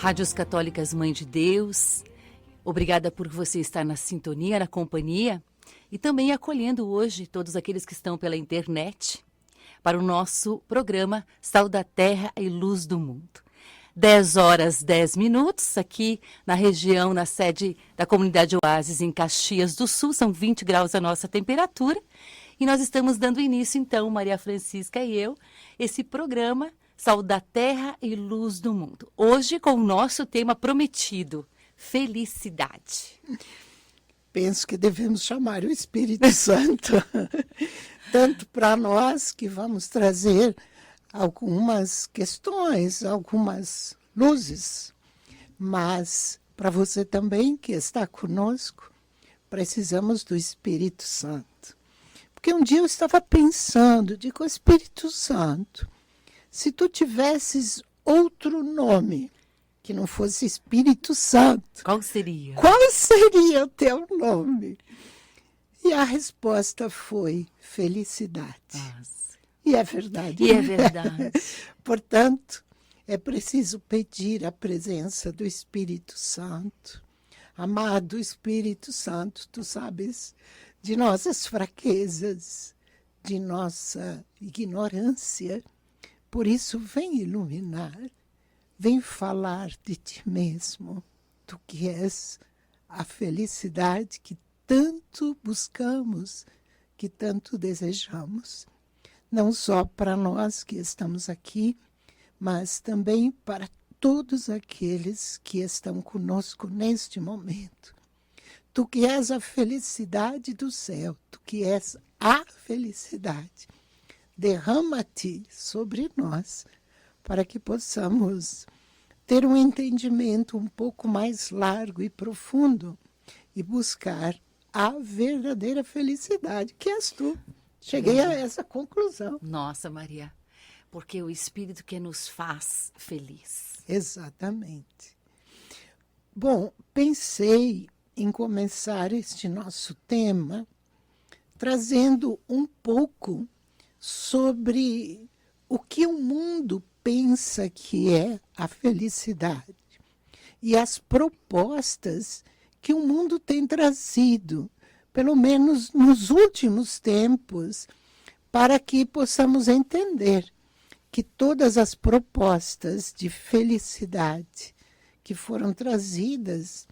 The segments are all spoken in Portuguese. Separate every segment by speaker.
Speaker 1: Rádios Católicas Mãe de Deus, obrigada por você estar na sintonia, na companhia e também acolhendo hoje todos aqueles que estão pela internet para o nosso programa Sal da Terra e Luz do Mundo. 10h10 aqui na região, na sede da comunidade Oásis em Caxias do Sul, são 20 graus a nossa temperatura e nós estamos dando início então, Maria Francisca e eu, esse programa Sal da Terra e Luz do Mundo. Hoje com o nosso tema prometido, felicidade.
Speaker 2: Penso que devemos chamar o Espírito Santo, tanto para nós que vamos trazer algumas questões, algumas luzes, mas para você também que está conosco, precisamos do Espírito Santo. Porque um dia eu estava pensando, digo, Espírito Santo, se tu tivesses outro nome que não fosse Espírito Santo,
Speaker 1: qual seria?
Speaker 2: Qual seria o teu nome? E a resposta foi felicidade.
Speaker 1: Nossa.
Speaker 2: E é verdade.
Speaker 1: E é verdade.
Speaker 2: Portanto, é preciso pedir a presença do Espírito Santo. Amado Espírito Santo, tu sabes de nossas fraquezas, de nossa ignorância. Por isso, vem iluminar, vem falar de ti mesmo, tu que és a felicidade que tanto buscamos, que tanto desejamos. Não só para nós que estamos aqui, mas também para todos aqueles que estão conosco neste momento. Tu que és a felicidade do céu, tu que és a felicidade, derrama-te sobre nós para que possamos ter um entendimento um pouco mais largo e profundo e buscar a verdadeira felicidade, que és tu. Cheguei a essa conclusão.
Speaker 1: Nossa, Maria, porque o Espírito que nos faz feliz.
Speaker 2: Exatamente. Bom, pensei em começar este nosso tema trazendo um pouco sobre o que o mundo pensa que é a felicidade e as propostas que o mundo tem trazido, pelo menos nos últimos tempos, para que possamos entender que todas as propostas de felicidade que foram trazidas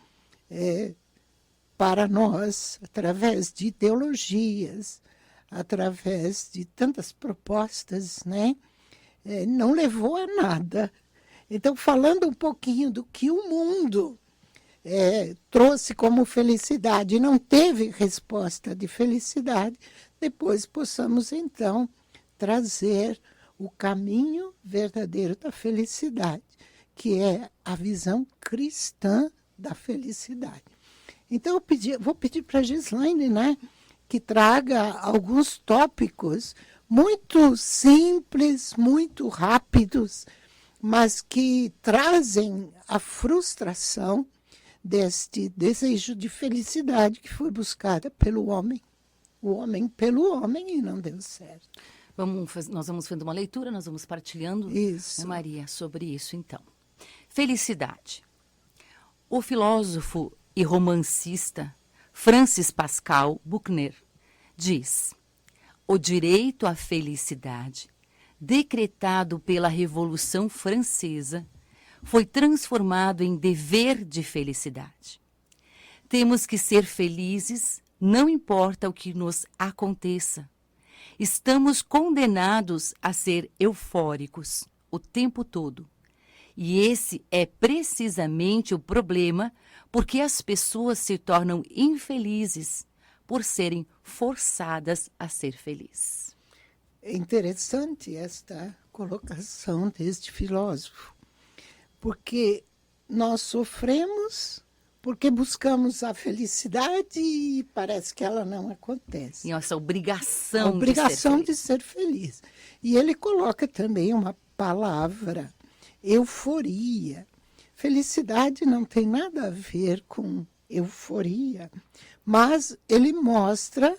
Speaker 2: para nós, através de ideologias, através de tantas propostas, né, não levou a nada. Então, falando um pouquinho do que o mundo trouxe como felicidade e não teve resposta de felicidade, depois possamos, então, trazer o caminho verdadeiro da felicidade, que é a visão cristã da felicidade. Então, vou pedir para a Gislaine, né, que traga alguns tópicos muito simples, muito rápidos, mas que trazem a frustração deste desejo de felicidade que foi buscada pelo homem. O homem pelo homem e não deu certo.
Speaker 1: Nós vamos fazendo uma leitura, nós vamos partilhando,
Speaker 2: isso.
Speaker 1: Né, Maria, sobre isso, então. Felicidade. O filósofo e romancista Francis Pascal Buchner diz: o direito à felicidade, decretado pela Revolução Francesa, foi transformado em dever de felicidade. Temos que ser felizes, não importa o que nos aconteça. Estamos condenados a ser eufóricos o tempo todo. E esse é precisamente o problema, porque as pessoas se tornam infelizes por serem forçadas a ser felizes.
Speaker 2: É interessante esta colocação deste filósofo, porque nós sofremos porque buscamos a felicidade e parece que ela não acontece.
Speaker 1: E essa obrigação,
Speaker 2: de ser feliz. E ele coloca também uma palavra, euforia. Felicidade não tem nada a ver com euforia, mas ele mostra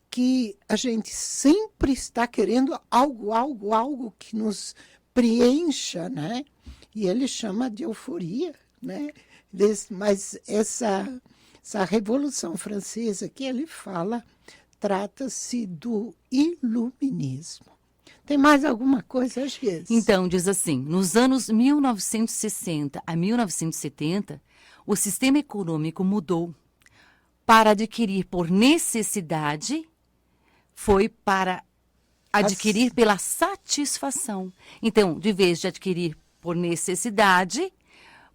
Speaker 2: que a gente sempre está querendo algo que nos preencha, né? e ele chama de euforia, né? Mas essa Revolução Francesa que ele fala trata-se do iluminismo. Tem mais alguma coisa, Gies?
Speaker 1: Então, diz assim, nos anos 1960 a 1970, o sistema econômico mudou. Para adquirir por necessidade, foi para adquirir pela satisfação. Então, de vez de adquirir por necessidade,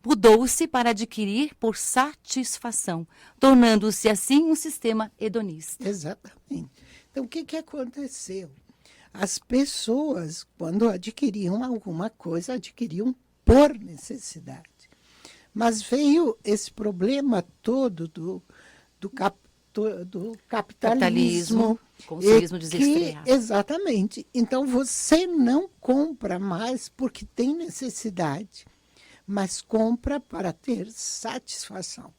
Speaker 1: mudou-se para adquirir por satisfação, tornando-se assim um sistema hedonista.
Speaker 2: Exatamente. Então, o que aconteceu? As pessoas, quando adquiriam alguma coisa, adquiriam por necessidade. Mas veio esse problema todo do capitalismo.
Speaker 1: Consumismo desenfreado.
Speaker 2: Exatamente. Então, você não compra mais porque tem necessidade, mas compra para ter satisfação.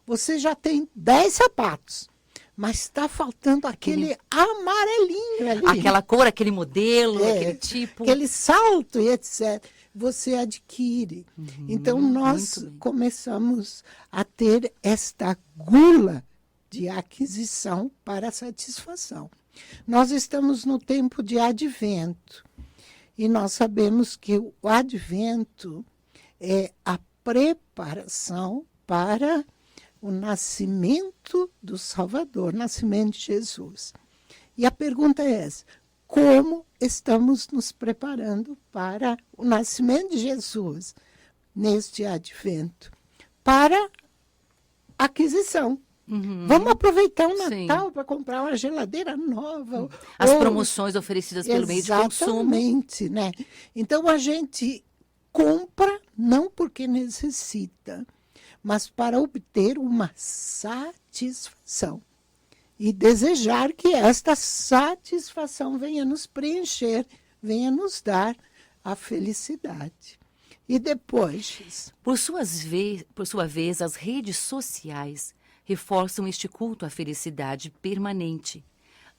Speaker 2: Você já tem 10 sapatos, mas está faltando aquele amarelinho ali.
Speaker 1: Aquela cor, aquele modelo, aquele tipo.
Speaker 2: Aquele salto e etc. Você adquire. Então, nós começamos a ter esta gula de aquisição para satisfação. Nós estamos no tempo de advento. E nós sabemos que o advento é a preparação para o nascimento do Salvador, o nascimento de Jesus. E a pergunta é essa: como estamos nos preparando para o nascimento de Jesus neste advento? Para aquisição. Vamos aproveitar o Natal para comprar uma geladeira nova.
Speaker 1: As promoções oferecidas pelo meio de consumo.
Speaker 2: Exatamente, né? Então, a gente compra não porque necessita, mas para obter uma satisfação. E desejar que esta satisfação venha nos preencher, venha nos dar a felicidade. E depois...
Speaker 1: Por sua vez, as redes sociais reforçam este culto à felicidade permanente,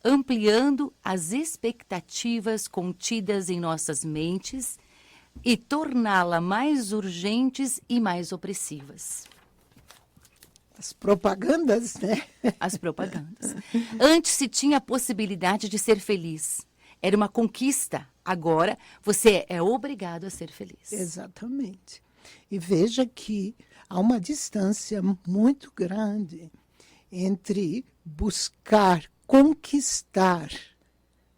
Speaker 1: ampliando as expectativas contidas em nossas mentes e torná-la mais urgentes e mais opressivas.
Speaker 2: As propagandas, né?
Speaker 1: As propagandas. Antes se tinha a possibilidade de ser feliz. Era uma conquista. Agora você é obrigado a ser feliz.
Speaker 2: Exatamente. E veja que há uma distância muito grande entre buscar conquistar,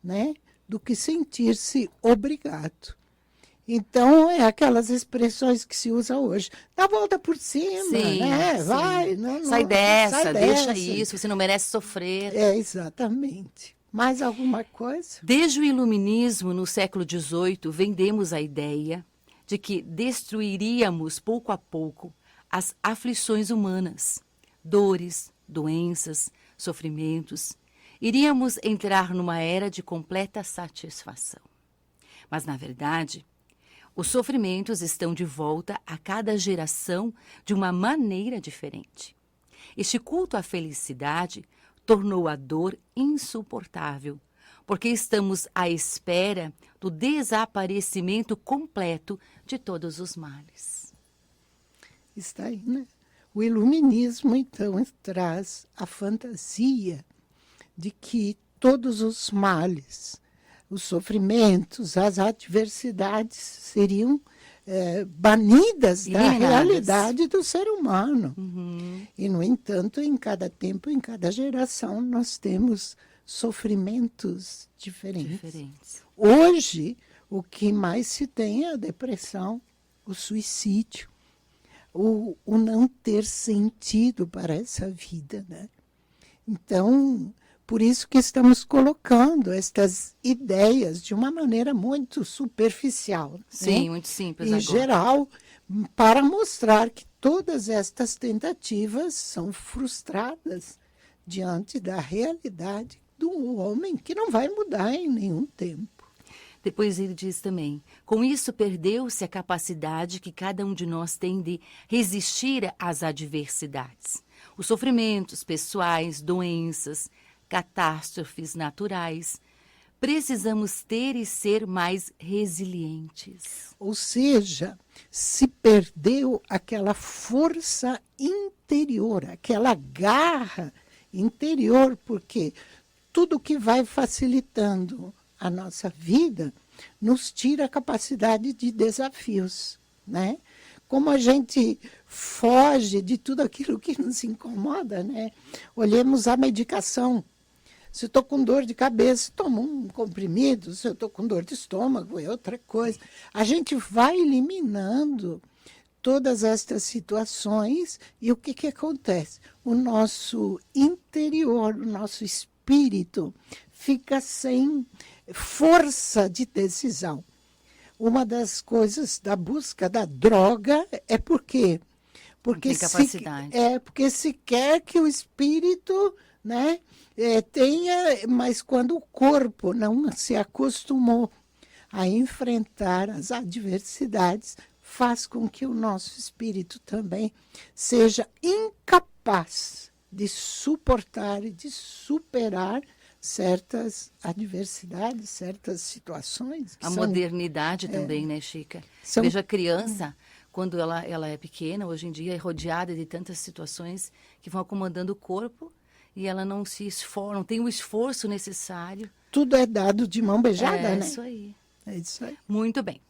Speaker 2: né, do que sentir-se obrigado. Então, é aquelas expressões que se usa hoje. Dá a volta por cima,
Speaker 1: sim,
Speaker 2: né?
Speaker 1: sim.
Speaker 2: Vai,
Speaker 1: sai dessa, deixa isso, você não merece sofrer.
Speaker 2: É, exatamente. Mais alguma coisa?
Speaker 1: Desde o iluminismo, no século XVIII, vendemos a ideia de que destruiríamos pouco a pouco as aflições humanas, dores, doenças, sofrimentos. Iríamos entrar numa era de completa satisfação. Mas, na verdade, os sofrimentos estão de volta a cada geração de uma maneira diferente. Este culto à felicidade tornou a dor insuportável, porque estamos à espera do desaparecimento completo de todos os males.
Speaker 2: Está aí, né? O iluminismo, então, traz a fantasia de que todos os males, os sofrimentos, as adversidades seriam banidas da realidade do ser humano. E, no entanto, em cada tempo, em cada geração, nós temos sofrimentos diferentes. Hoje, o que mais se tem é a depressão, o suicídio, o não ter sentido para essa vida, né? Então, por isso que estamos colocando estas ideias de uma maneira muito superficial.
Speaker 1: Sim,
Speaker 2: né?
Speaker 1: muito simples
Speaker 2: em
Speaker 1: agora.
Speaker 2: geral, para mostrar que todas estas tentativas são frustradas diante da realidade do homem, que não vai mudar em nenhum tempo.
Speaker 1: Depois ele diz também, com isso perdeu-se a capacidade que cada um de nós tem de resistir às adversidades. Os sofrimentos pessoais, doenças, catástrofes naturais precisamos ter e ser mais resilientes.
Speaker 2: Ou seja, se perdeu aquela força interior, aquela garra interior, porque tudo que vai facilitando a nossa vida nos tira a capacidade de desafios, né? Como a gente foge de tudo aquilo que nos incomoda, né? Olhemos a medicação. Se eu estou com dor de cabeça, tomo um comprimido. Se eu estou com dor de estômago, é outra coisa. A gente vai eliminando todas estas situações e o que acontece? O nosso interior, o nosso espírito fica sem força de decisão. Uma das coisas da busca da droga é porque porque se quer que o espírito, né, tenha, mas quando o corpo não se acostumou a enfrentar as adversidades, faz com que o nosso espírito também seja incapaz de suportar e de superar certas adversidades, certas situações.
Speaker 1: A modernidade também, né, Chica? Veja a criança, quando ela é pequena, hoje em dia é rodeada de tantas situações que vão acomodando o corpo e ela não se esforça, não tem o esforço necessário.
Speaker 2: Tudo é dado de mão beijada, né?
Speaker 1: É isso aí.
Speaker 2: É isso aí.
Speaker 1: Muito bem.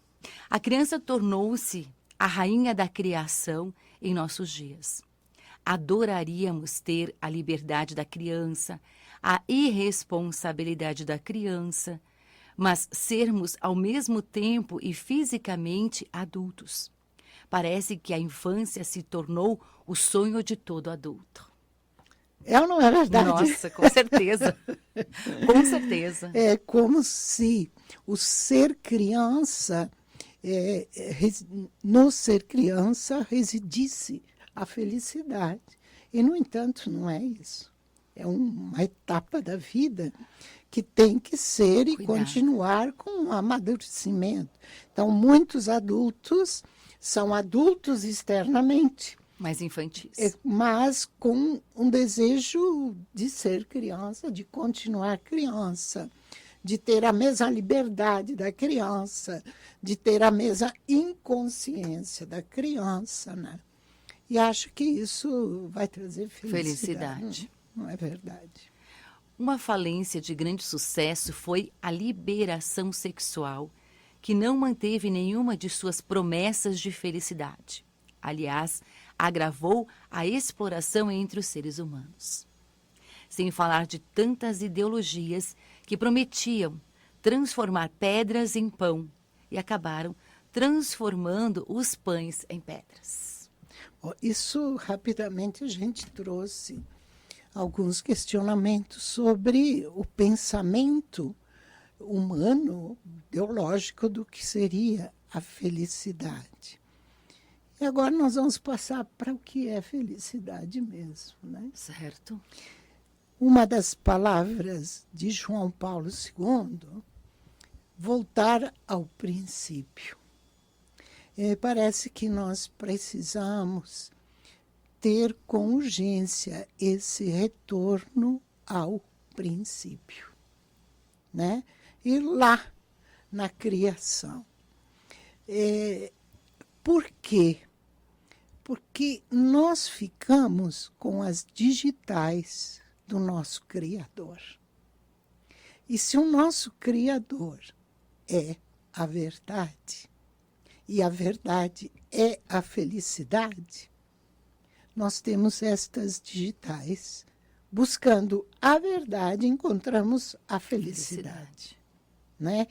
Speaker 1: A criança tornou-se a rainha da criação em nossos dias. Adoraríamos ter a liberdade da criança, a irresponsabilidade da criança, mas sermos ao mesmo tempo e fisicamente adultos. Parece que a infância se tornou o sonho de todo adulto.
Speaker 2: É ou não é verdade?
Speaker 1: Nossa, com certeza. Com certeza.
Speaker 2: É como se o ser criança, no ser criança, residisse a felicidade. E, no entanto, não é isso. É uma etapa da vida que tem que ser e continuar com o amadurecimento. Então, muitos adultos são adultos externamente,
Speaker 1: mais infantis.
Speaker 2: Mas com um desejo de ser criança, de continuar criança, de ter a mesma liberdade da criança, de ter a mesma inconsciência da criança, né? E acho que isso vai trazer felicidade. Não é verdade.
Speaker 1: Uma falência de grande sucesso foi a liberação sexual, que não manteve nenhuma de suas promessas de felicidade. Aliás, agravou a exploração entre os seres humanos. Sem falar de tantas ideologias que prometiam transformar pedras em pão e acabaram transformando os pães em pedras.
Speaker 2: Isso, rapidamente, a gente trouxe alguns questionamentos sobre o pensamento humano, teológico, do que seria a felicidade. E agora nós vamos passar para o que é felicidade mesmo, né?
Speaker 1: Certo.
Speaker 2: Uma das palavras de João Paulo II, voltar ao princípio. Parece que nós precisamos ter com urgência esse retorno ao princípio, né? E lá na criação. Por quê? Porque nós ficamos com as digitais do nosso Criador. E se o nosso Criador é a verdade, e a verdade é a felicidade, nós temos estas digitais. Buscando a verdade, encontramos a felicidade. Né?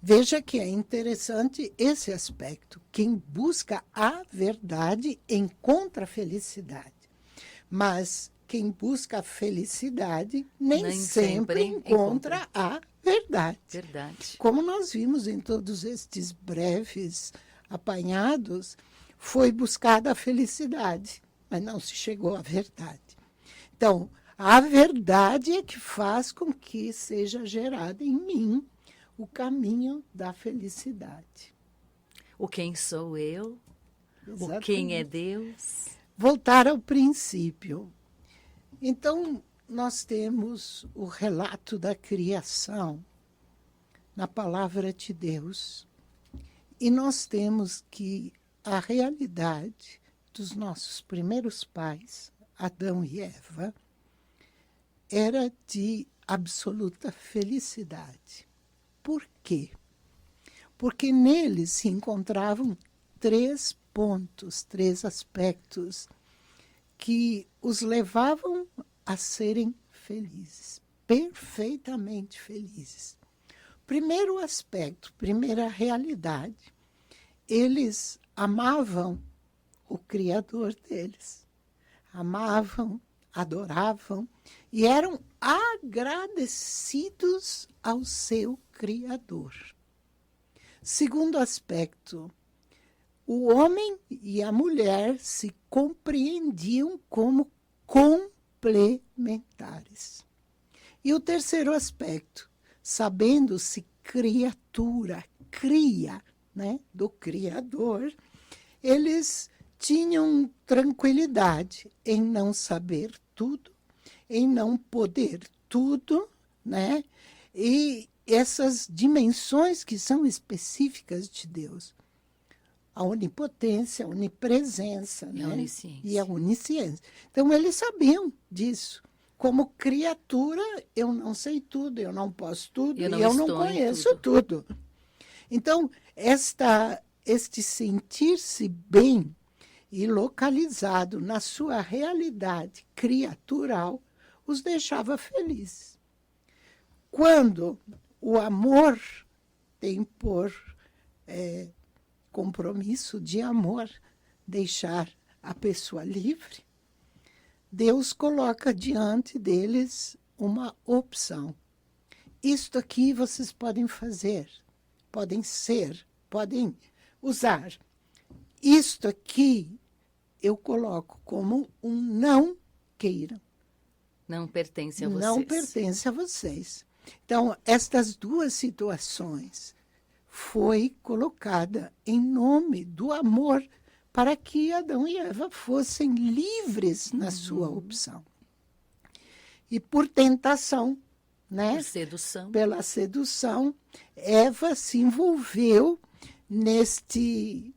Speaker 2: Veja que é interessante esse aspecto. Quem busca a verdade encontra a felicidade. Mas quem busca a felicidade nem sempre encontra a verdade. Como nós vimos em todos estes breves apanhados, foi buscada a felicidade, mas não se chegou à verdade. Então, a verdade é que faz com que seja gerado em mim o caminho da felicidade.
Speaker 1: O quem sou eu? Exatamente. O quem é Deus?
Speaker 2: Voltar ao princípio. Então, nós temos o relato da criação na palavra de Deus. E nós temos que a realidade dos nossos primeiros pais, Adão e Eva, era de absoluta felicidade. Por quê? Porque neles se encontravam 3 pontos, 3 aspectos que os levavam a serem felizes, perfeitamente felizes. Primeiro aspecto, primeira realidade, eles amavam o Criador deles, amavam, adoravam e eram agradecidos ao seu Criador. Segundo aspecto, o homem e a mulher se compreendiam como complementares. E o terceiro aspecto, sabendo-se criatura, cria, né, do Criador, eles tinham tranquilidade em não saber tudo, em não poder tudo, né, e essas dimensões que são específicas de Deus. A onipotência, a onipresença,
Speaker 1: E
Speaker 2: né?
Speaker 1: a onisciência.
Speaker 2: E a onisciência. Então, eles sabiam disso. Como criatura, eu não sei tudo, eu não posso tudo,
Speaker 1: Eu não
Speaker 2: e eu não
Speaker 1: estou em
Speaker 2: conheço tudo. Então, este sentir-se bem e localizado na sua realidade criatural os deixava felizes. Quando o amor tem por compromisso de amor deixar a pessoa livre, Deus coloca diante deles uma opção. Isto aqui vocês podem fazer, podem ser, podem usar. Isto aqui eu coloco como um não queiram.
Speaker 1: Não pertence a vocês.
Speaker 2: Não pertence a vocês. Então, estas 2 situações foi colocada em nome do amor para que Adão e Eva fossem livres na sua opção. E por tentação, né?
Speaker 1: Por sedução.
Speaker 2: Pela sedução, Eva se envolveu neste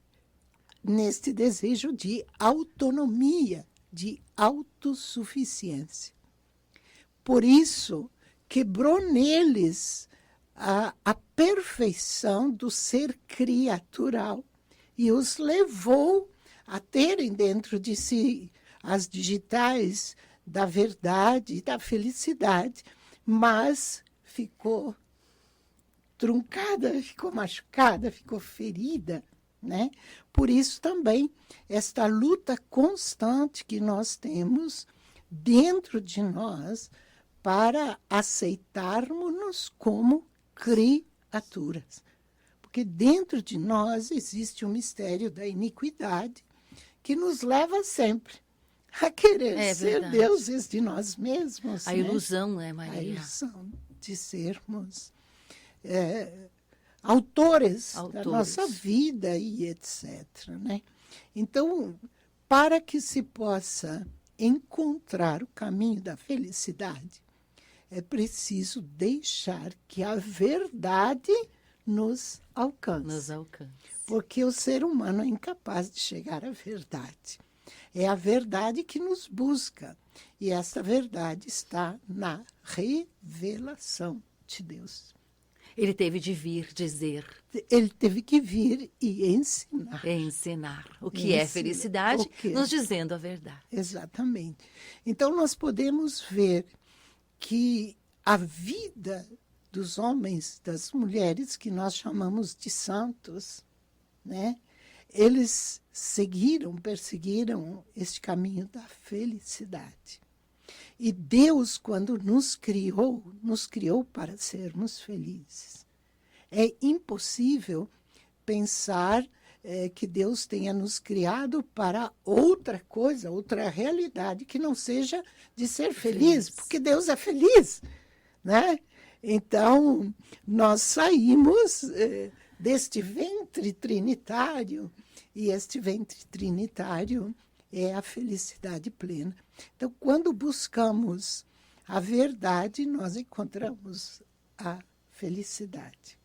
Speaker 2: desejo de autonomia, de autossuficiência. Por isso, quebrou neles a perfeição do ser criatural e os levou a terem dentro de si as digitais da verdade e da felicidade, mas ficou truncada, ficou machucada, ficou ferida, né? Por isso também esta luta constante que nós temos dentro de nós para aceitarmos-nos como criaturas. Porque dentro de nós existe o mistério da iniquidade que nos leva sempre a querer ser
Speaker 1: verdade.
Speaker 2: deuses de nós mesmos.
Speaker 1: A ilusão, né, Maria?
Speaker 2: A ilusão de sermos autores da nossa vida e etc. Né? Então, para que se possa encontrar o caminho da felicidade, é preciso deixar que a verdade nos alcance.
Speaker 1: Nos alcance.
Speaker 2: Porque o ser humano é incapaz de chegar à verdade. É a verdade que nos busca. E essa verdade está na revelação de Deus.
Speaker 1: Ele teve de vir dizer.
Speaker 2: Ele teve que vir e ensinar.
Speaker 1: Ensinar o que é felicidade, nos dizendo a verdade.
Speaker 2: Exatamente. Então, nós podemos ver que a vida dos homens, das mulheres, que nós chamamos de santos, né? Eles perseguiram este caminho da felicidade. E Deus, quando nos criou para sermos felizes. É impossível pensar que Deus tenha nos criado para outra coisa, outra realidade, que não seja de ser feliz, porque Deus é feliz, né? Então, nós saímos deste ventre trinitário, e este ventre trinitário é a felicidade plena. Então, quando buscamos a verdade, nós encontramos a felicidade.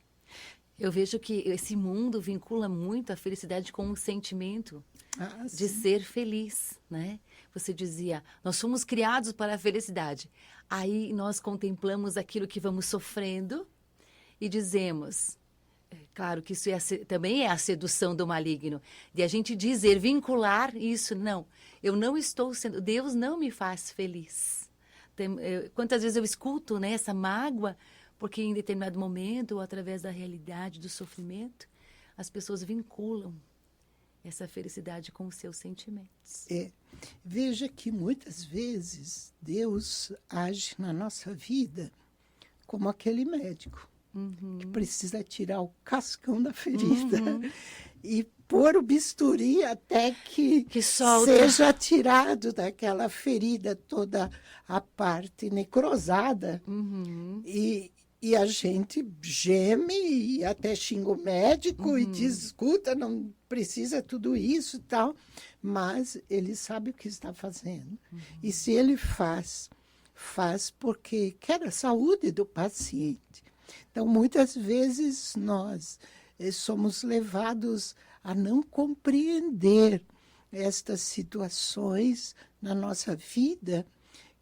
Speaker 1: Eu vejo que esse mundo vincula muito a felicidade com um sentimento de
Speaker 2: sim.
Speaker 1: ser feliz, né? Você dizia, nós fomos criados para a felicidade. Aí nós contemplamos aquilo que vamos sofrendo e dizemos, claro que isso também é a sedução do maligno, de a gente dizer, vincular isso, não, eu não estou sendo, Deus não me faz feliz. Quantas vezes eu escuto, né, essa mágoa, porque em determinado momento, ou através da realidade, do sofrimento, as pessoas vinculam essa felicidade com os seus sentimentos.
Speaker 2: Veja que muitas vezes Deus age na nossa vida como aquele médico que precisa tirar o cascão da ferida e pôr o bisturi até que seja tirado daquela ferida toda a parte necrosada. E a gente geme e até xinga o médico e diz, escuta, não precisa tudo isso e tal. Mas ele sabe o que está fazendo. E se ele faz porque quer a saúde do paciente. Então, muitas vezes nós somos levados a não compreender estas situações na nossa vida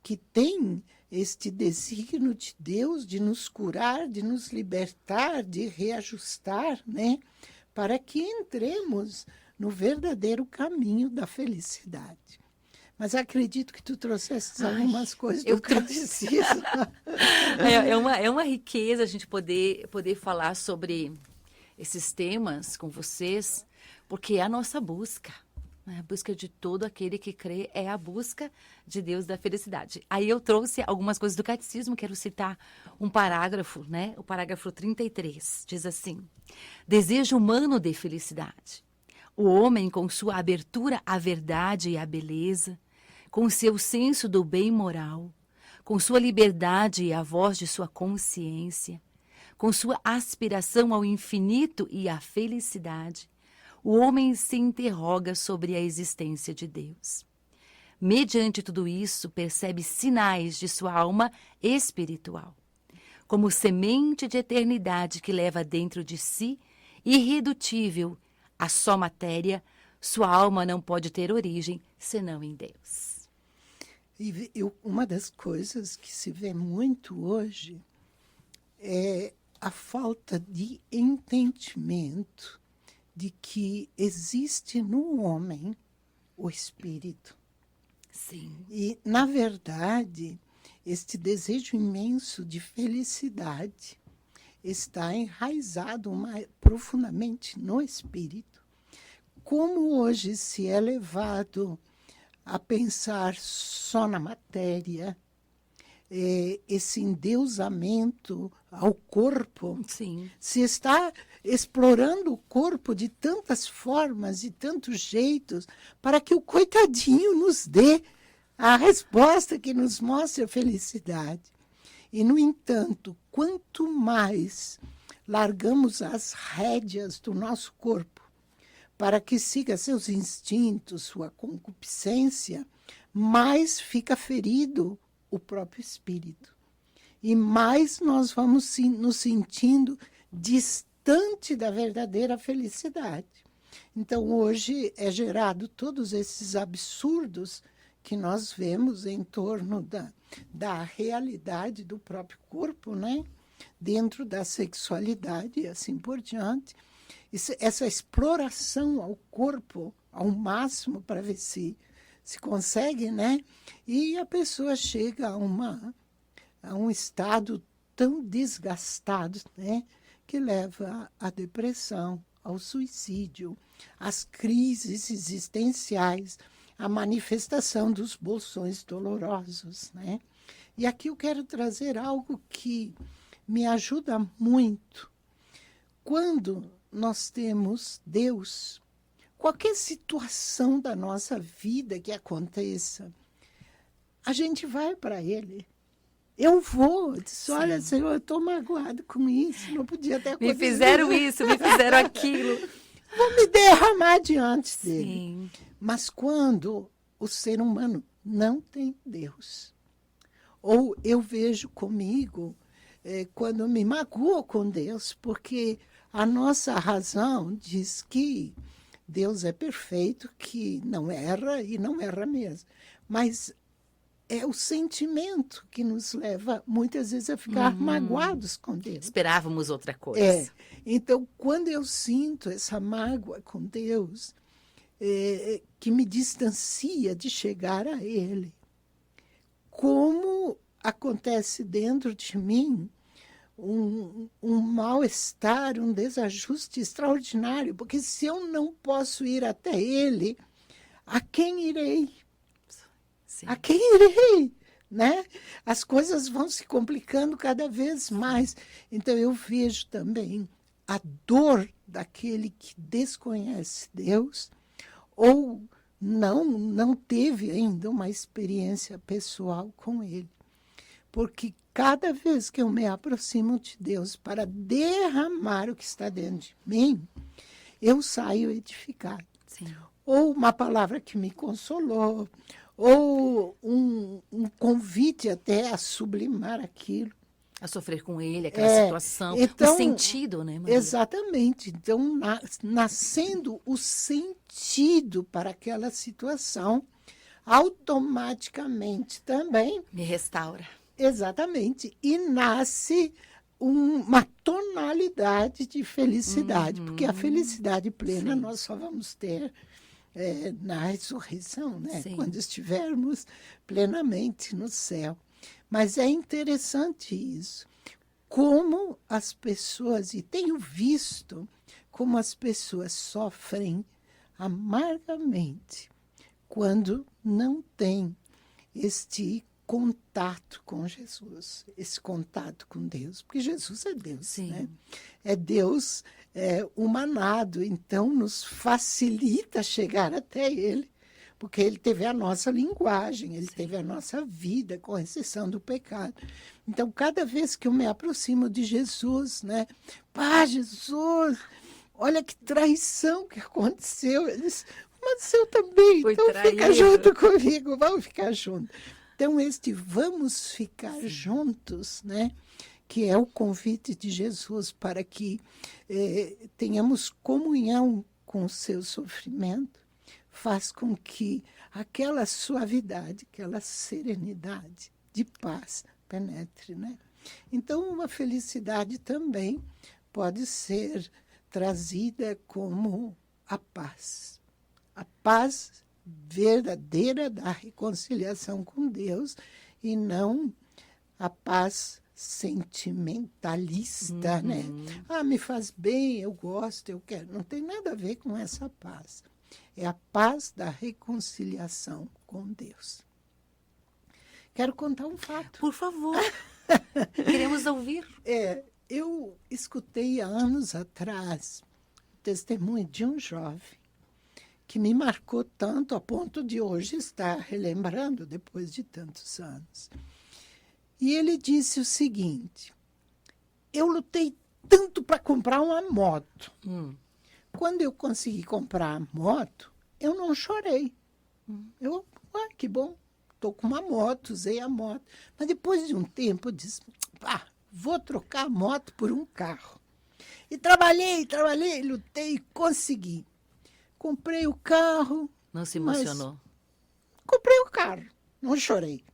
Speaker 2: que tem este desígnio de Deus de nos curar, de nos libertar, de reajustar, né? Para que entremos no verdadeiro caminho da felicidade. Mas acredito que tu trouxeste algumas coisas do catecismo.
Speaker 1: É uma riqueza a gente poder falar sobre esses temas com vocês, porque é a nossa busca. A busca de todo aquele que crê é a busca de Deus da felicidade. Aí eu trouxe algumas coisas do catecismo, quero citar um parágrafo, né? O parágrafo 33, diz assim: desejo humano de felicidade. O homem, com sua abertura à verdade e à beleza, com seu senso do bem moral, com sua liberdade e a voz de sua consciência, com sua aspiração ao infinito e à felicidade, o homem se interroga sobre a existência de Deus. Mediante tudo isso, percebe sinais de sua alma espiritual, como semente de eternidade que leva dentro de si, irredutível, a só matéria, sua alma não pode ter origem senão em Deus.
Speaker 2: E uma das coisas que se vê muito hoje é a falta de entendimento de que existe no homem o espírito.
Speaker 1: Sim.
Speaker 2: E, na verdade, este desejo imenso de felicidade está enraizado profundamente no espírito. Como hoje se é levado a pensar só na matéria, esse endeusamento ao corpo,
Speaker 1: Sim.
Speaker 2: se está explorando o corpo de tantas formas e tantos jeitos para que o coitadinho nos dê a resposta que nos mostre a felicidade. E, no entanto, quanto mais largamos as rédeas do nosso corpo para que siga seus instintos, sua concupiscência, mais fica ferido o próprio espírito. E mais nós vamos nos sentindo distante da verdadeira felicidade. Então, hoje é gerado todos esses absurdos que nós vemos em torno da realidade do próprio corpo, né? Dentro da sexualidade e assim por diante. Essa exploração ao corpo ao máximo para ver se consegue, né? E a pessoa chega a um estado tão desgastado, né? Que leva à depressão, ao suicídio, às crises existenciais, à manifestação dos bolsões dolorosos, né? E aqui eu quero trazer algo que me ajuda muito. Quando nós temos Deus, qualquer situação da nossa vida que aconteça, a gente vai para Ele. Eu vou, disse, olha, Senhor, eu estou magoado com isso, não podia ter acontecido.
Speaker 1: Me fizeram isso, me fizeram aquilo.
Speaker 2: Vou me derramar diante dele.
Speaker 1: Sim.
Speaker 2: Mas quando o ser humano não tem Deus, ou eu vejo comigo, quando me magoo com Deus, porque A nossa razão diz que Deus é perfeito, que não erra e não erra mesmo. Mas é o sentimento que nos leva, muitas vezes, a ficar magoados com Deus.
Speaker 1: Esperávamos outra coisa.
Speaker 2: Então, quando eu sinto essa mágoa com Deus, que me distancia de chegar a Ele, como acontece dentro de mim um mal-estar, um desajuste extraordinário, porque se eu não posso ir até Ele, a quem irei?
Speaker 1: Sim.
Speaker 2: A quem irei? Né? As coisas vão se complicando cada vez mais. Então, eu vejo também a dor daquele que desconhece Deus ou não teve ainda uma experiência pessoal com Ele. Porque cada vez que eu me aproximo de Deus para derramar o que está dentro de mim, eu saio edificado.
Speaker 1: Sim.
Speaker 2: Ou uma palavra que me consolou, ou um convite até a sublimar aquilo.
Speaker 1: A sofrer com ele, aquela situação,
Speaker 2: então,
Speaker 1: o sentido, né, Maria?
Speaker 2: Exatamente. Então, nascendo o sentido para aquela situação, automaticamente também...
Speaker 1: Me restaura.
Speaker 2: Exatamente. E nasce uma tonalidade de felicidade, porque a felicidade plena nós só vamos ter na ressurreição, né? Quando estivermos plenamente no céu. Mas é interessante isso, como as pessoas, e tenho visto como as pessoas sofrem amargamente quando não têm este contato com Jesus, esse contato com Deus, porque Jesus é Deus, né? É Deus humanado, então nos facilita chegar até Ele, porque Ele teve a nossa linguagem, Ele teve a nossa vida, com exceção do pecado. Então, cada vez que eu me aproximo de Jesus, né? Pá, Jesus, olha que traição que aconteceu. Eles, mas eu também,
Speaker 1: foi
Speaker 2: então
Speaker 1: traído.
Speaker 2: Fica junto comigo, vamos ficar juntos. Então, este vamos ficar juntos, né? Que é o convite de Jesus para que tenhamos comunhão com o seu sofrimento, faz com que aquela suavidade, aquela serenidade de paz penetre, né? Então, uma felicidade também pode ser trazida como a paz verdadeira da reconciliação com Deus e não a paz sentimentalista, né? Ah, me faz bem, eu gosto, eu quero. Não tem nada a ver com essa paz. É a paz da reconciliação com Deus. Quero contar um fato.
Speaker 1: Por favor. Queremos ouvir.
Speaker 2: Eu escutei há anos atrás o testemunho de um jovem que me marcou tanto a ponto de hoje estar relembrando depois de tantos anos. E ele disse o seguinte: eu lutei tanto para comprar uma moto. Quando eu consegui comprar a moto, eu não chorei. Que bom, estou com uma moto, usei a moto. Mas depois de um tempo, eu disse, vou trocar a moto por um carro. E trabalhei, lutei e consegui. Comprei o carro.
Speaker 1: Não se emocionou?
Speaker 2: Comprei o carro, não chorei.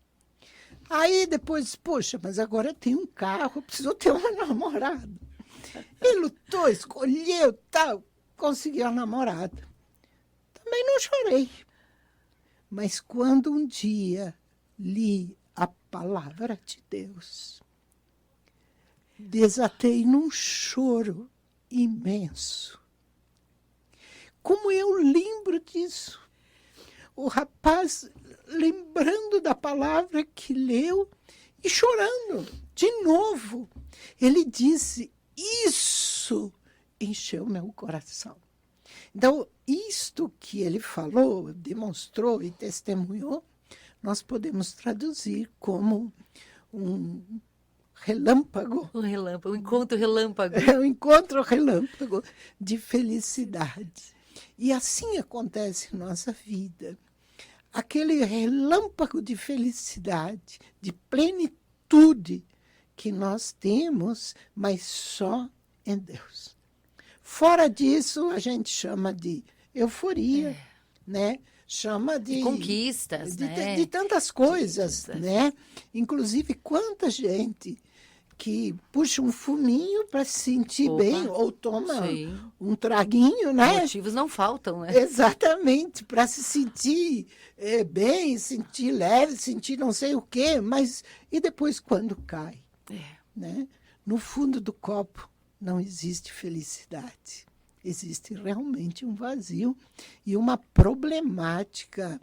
Speaker 2: Aí depois, poxa, mas agora eu tenho um carro, preciso ter uma namorada. Ele lutou, escolheu, tal, conseguiu a namorada. Também não chorei. Mas quando um dia li a palavra de Deus, desatei num choro imenso. Como eu lembro disso? O rapaz lembrando da palavra que leu e chorando de novo. Ele disse, isso encheu meu coração. Então, isto que ele falou, demonstrou e testemunhou, nós podemos traduzir como um relâmpago.
Speaker 1: Um relâmpago, um encontro relâmpago.
Speaker 2: Um encontro relâmpago de felicidade. E assim acontece em nossa vida. Aquele relâmpago de felicidade, de plenitude que nós temos, mas só em Deus. Fora disso, a gente chama de euforia, né? Chama de
Speaker 1: conquistas, né?
Speaker 2: De tantas coisas, né? Inclusive, quanta gente que puxa um fuminho para se sentir bem ou toma um traguinho, né?
Speaker 1: Motivos não faltam, né?
Speaker 2: Exatamente, para se sentir bem, sentir leve, sentir não sei o quê, mas e depois quando cai? Né? No fundo do copo não existe felicidade. Existe realmente um vazio e uma problemática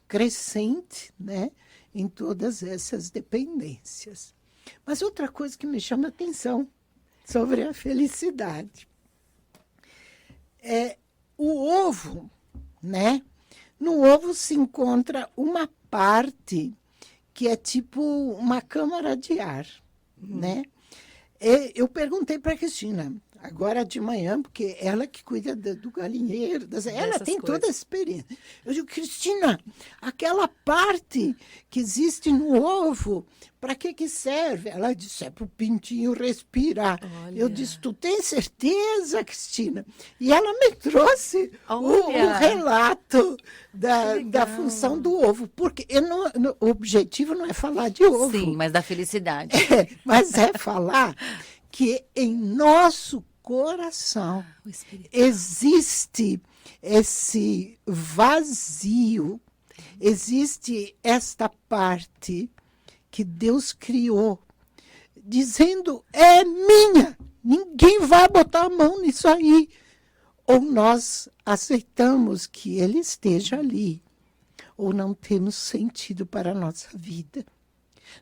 Speaker 2: crescente, né, em todas essas dependências. Mas outra coisa que me chama a atenção sobre a felicidade é o ovo, né? No ovo se encontra uma parte que é tipo uma câmara de ar, né? Eu perguntei para a Cristina, agora de manhã, porque ela que cuida do galinheiro, ela tem toda a experiência. Eu digo, Cristina, aquela parte que existe no ovo, para que serve? Ela disse, é para o pintinho respirar.
Speaker 1: Olha.
Speaker 2: Eu disse, tu tem certeza, Cristina? E ela me trouxe o relato da função do ovo, porque o objetivo não é falar de ovo.
Speaker 1: Sim, mas da felicidade.
Speaker 2: Mas é falar que em nosso coração existe esse vazio, existe esta parte que Deus criou, dizendo, é minha, ninguém vai botar a mão nisso aí. Ou nós aceitamos que ele esteja ali, ou não temos sentido para a nossa vida.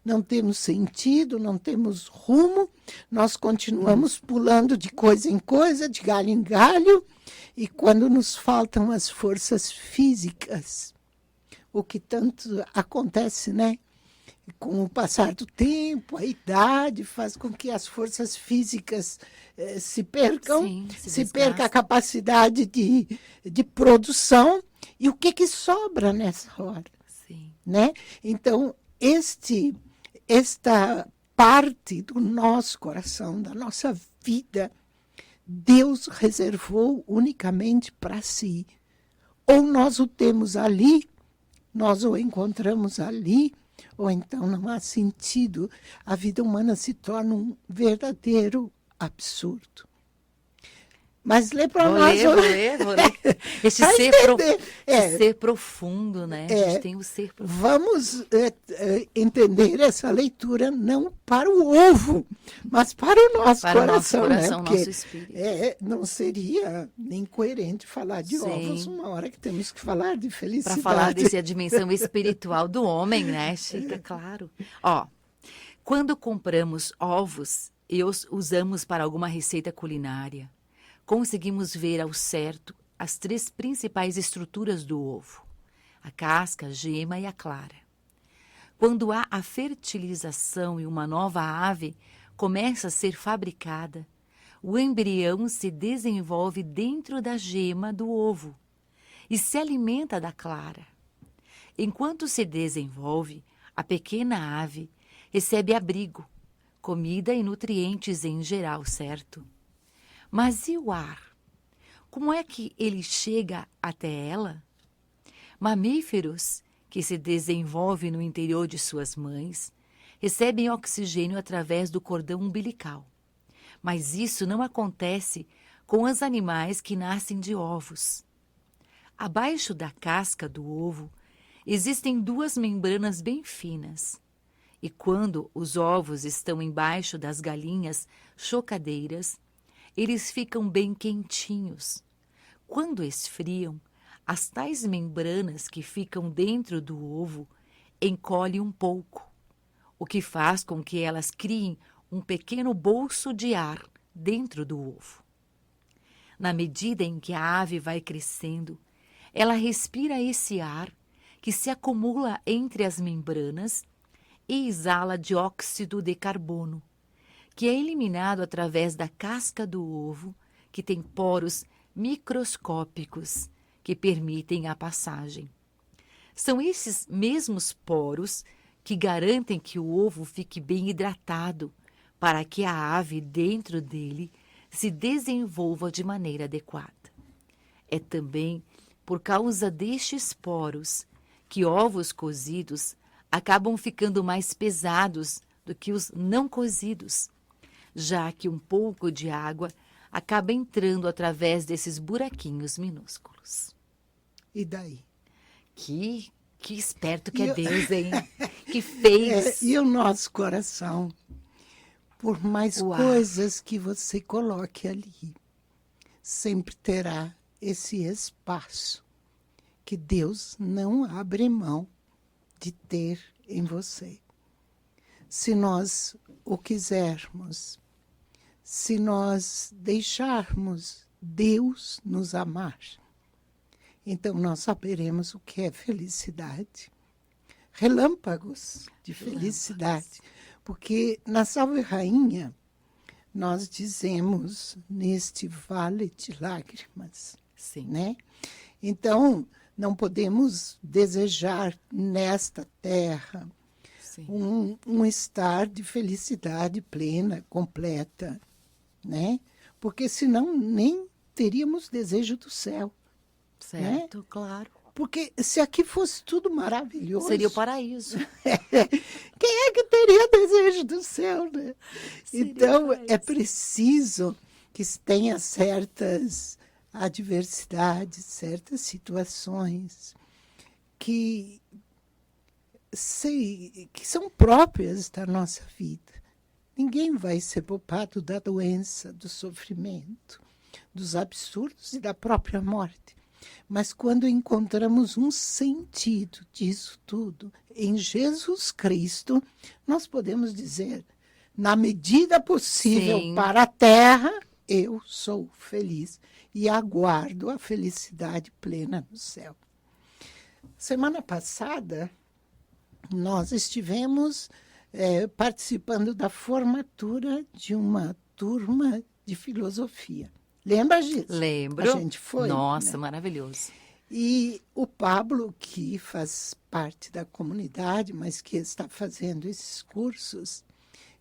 Speaker 2: Não temos sentido, não temos rumo, nós continuamos pulando de coisa em coisa, de galho em galho, e quando nos faltam as forças físicas, o que tanto acontece, né? Com o passar do tempo, a idade faz com que as forças físicas se percam, se perca a capacidade de produção, e o que sobra nessa hora?
Speaker 1: Sim.
Speaker 2: Né? Então, esta parte do nosso coração, da nossa vida, Deus reservou unicamente para si. Ou nós o temos ali, nós o encontramos ali, ou então não há sentido. A vida humana se torna um verdadeiro absurdo. Mas lê para nós.
Speaker 1: Vou ler. Esse ser profundo, né? A gente tem o ser profundo.
Speaker 2: Vamos entender essa leitura não para o ovo, mas para o nosso coração.
Speaker 1: Para o nosso coração,
Speaker 2: né? Porque,
Speaker 1: nosso espírito.
Speaker 2: Não seria nem coerente falar de ovos uma hora que temos que falar de felicidade.
Speaker 1: Para falar dessa dimensão espiritual do homem, né, Chica? Claro. Quando compramos ovos e os usamos para alguma receita culinária, conseguimos ver ao certo as 3 principais estruturas do ovo: a casca, a gema e a clara. Quando há a fertilização e uma nova ave começa a ser fabricada, o embrião se desenvolve dentro da gema do ovo e se alimenta da clara. Enquanto se desenvolve, a pequena ave recebe abrigo, comida e nutrientes em geral, certo? Mas e o ar? Como é que ele chega até ela? Mamíferos, que se desenvolvem no interior de suas mães, recebem oxigênio através do cordão umbilical. Mas isso não acontece com os animais que nascem de ovos. Abaixo da casca do ovo existem 2 membranas bem finas. E quando os ovos estão embaixo das galinhas chocadeiras, eles ficam bem quentinhos. Quando esfriam, as tais membranas que ficam dentro do ovo encolhem um pouco, o que faz com que elas criem um pequeno bolso de ar dentro do ovo. Na medida em que a ave vai crescendo, ela respira esse ar que se acumula entre as membranas e exala dióxido de carbono, que é eliminado através da casca do ovo, que tem poros microscópicos que permitem a passagem. São esses mesmos poros que garantem que o ovo fique bem hidratado, para que a ave dentro dele se desenvolva de maneira adequada. É também por causa destes poros que ovos cozidos acabam ficando mais pesados do que os não cozidos, já que um pouco de água acaba entrando através desses buraquinhos minúsculos.
Speaker 2: E daí?
Speaker 1: Que esperto que é Deus, hein? Que fez.
Speaker 2: E o nosso coração, por mais coisas que você coloque ali, sempre terá esse espaço que Deus não abre mão de ter em você. Se nós o quisermos, se nós deixarmos Deus nos amar, então nós saberemos o que é felicidade. Relâmpagos de felicidade. Porque na Salve Rainha, nós dizemos neste vale de lágrimas.
Speaker 1: Sim.
Speaker 2: Né? Então, não podemos desejar nesta terra um estar de felicidade plena, completa, né? Porque senão nem teríamos desejo do céu.
Speaker 1: Certo,
Speaker 2: né?
Speaker 1: claro.
Speaker 2: Porque se aqui fosse tudo maravilhoso...
Speaker 1: Seria o paraíso.
Speaker 2: Quem é que teria desejo do céu, né?
Speaker 1: Seria
Speaker 2: então,
Speaker 1: paraíso.
Speaker 2: é preciso que tenha certas adversidades, certas situações que são próprias da nossa vida. Ninguém vai ser poupado da doença, do sofrimento, dos absurdos e da própria morte. Mas quando encontramos um sentido disso tudo em Jesus Cristo, nós podemos dizer, na medida possível
Speaker 1: Sim.
Speaker 2: para a terra, eu sou feliz e aguardo a felicidade plena no céu. Semana passada, nós estivemos participando da formatura de uma turma de filosofia. Lembra disso?
Speaker 1: Lembro.
Speaker 2: A gente foi.
Speaker 1: Nossa,
Speaker 2: né?
Speaker 1: maravilhoso.
Speaker 2: E o Pablo, que faz parte da comunidade, mas que está fazendo esses cursos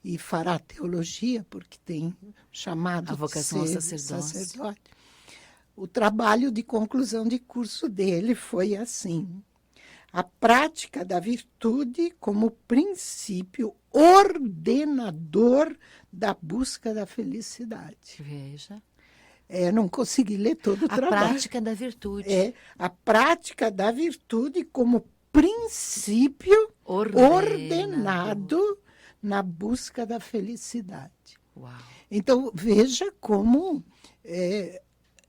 Speaker 2: e fará teologia, porque tem chamado
Speaker 1: A vocação ao
Speaker 2: de ser
Speaker 1: sacerdócio.
Speaker 2: sacerdote. O trabalho de conclusão de curso dele foi assim: a prática da virtude como princípio ordenador da busca da felicidade.
Speaker 1: Veja.
Speaker 2: Não consegui ler todo o trabalho.
Speaker 1: A prática da virtude.
Speaker 2: A prática da virtude como princípio ordenado na busca da felicidade.
Speaker 1: Uau.
Speaker 2: Então, veja como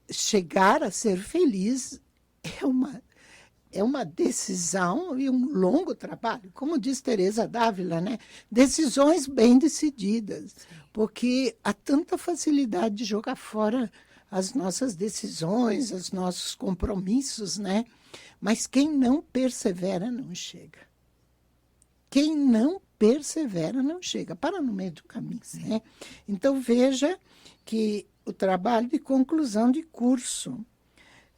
Speaker 2: chegar a ser feliz é uma decisão e um longo trabalho. Como diz Teresa d'Ávila, né? Decisões bem decididas, porque há tanta facilidade de jogar fora as nossas decisões, os nossos compromissos, né? Mas quem não persevera não chega. Quem não persevera não chega, para no meio do caminho. Né? Então, veja que o trabalho de conclusão de curso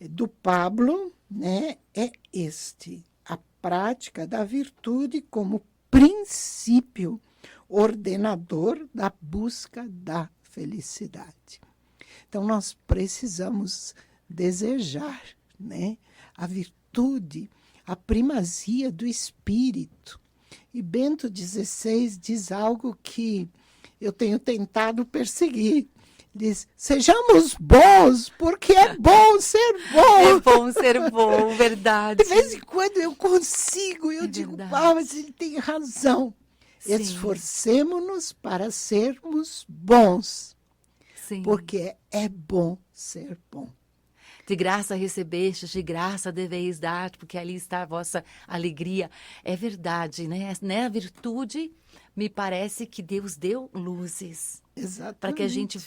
Speaker 2: do Pablo, né, é este: a prática da virtude como princípio ordenador da busca da felicidade. Então, nós precisamos desejar, né, a virtude, a primazia do espírito. E Bento XVI diz algo que eu tenho tentado perseguir. Diz, sejamos bons, porque é bom ser bom.
Speaker 1: É bom ser bom, verdade.
Speaker 2: De vez em quando eu consigo, eu digo, mas ele tem razão. Sim. Esforcemo-nos para sermos bons.
Speaker 1: Sim.
Speaker 2: Porque é bom ser bom.
Speaker 1: De graça recebestes, de graça deveis dar, porque ali está a vossa alegria. É verdade, né? A virtude, me parece que Deus deu luzes.
Speaker 2: Exatamente.
Speaker 1: Para que a gente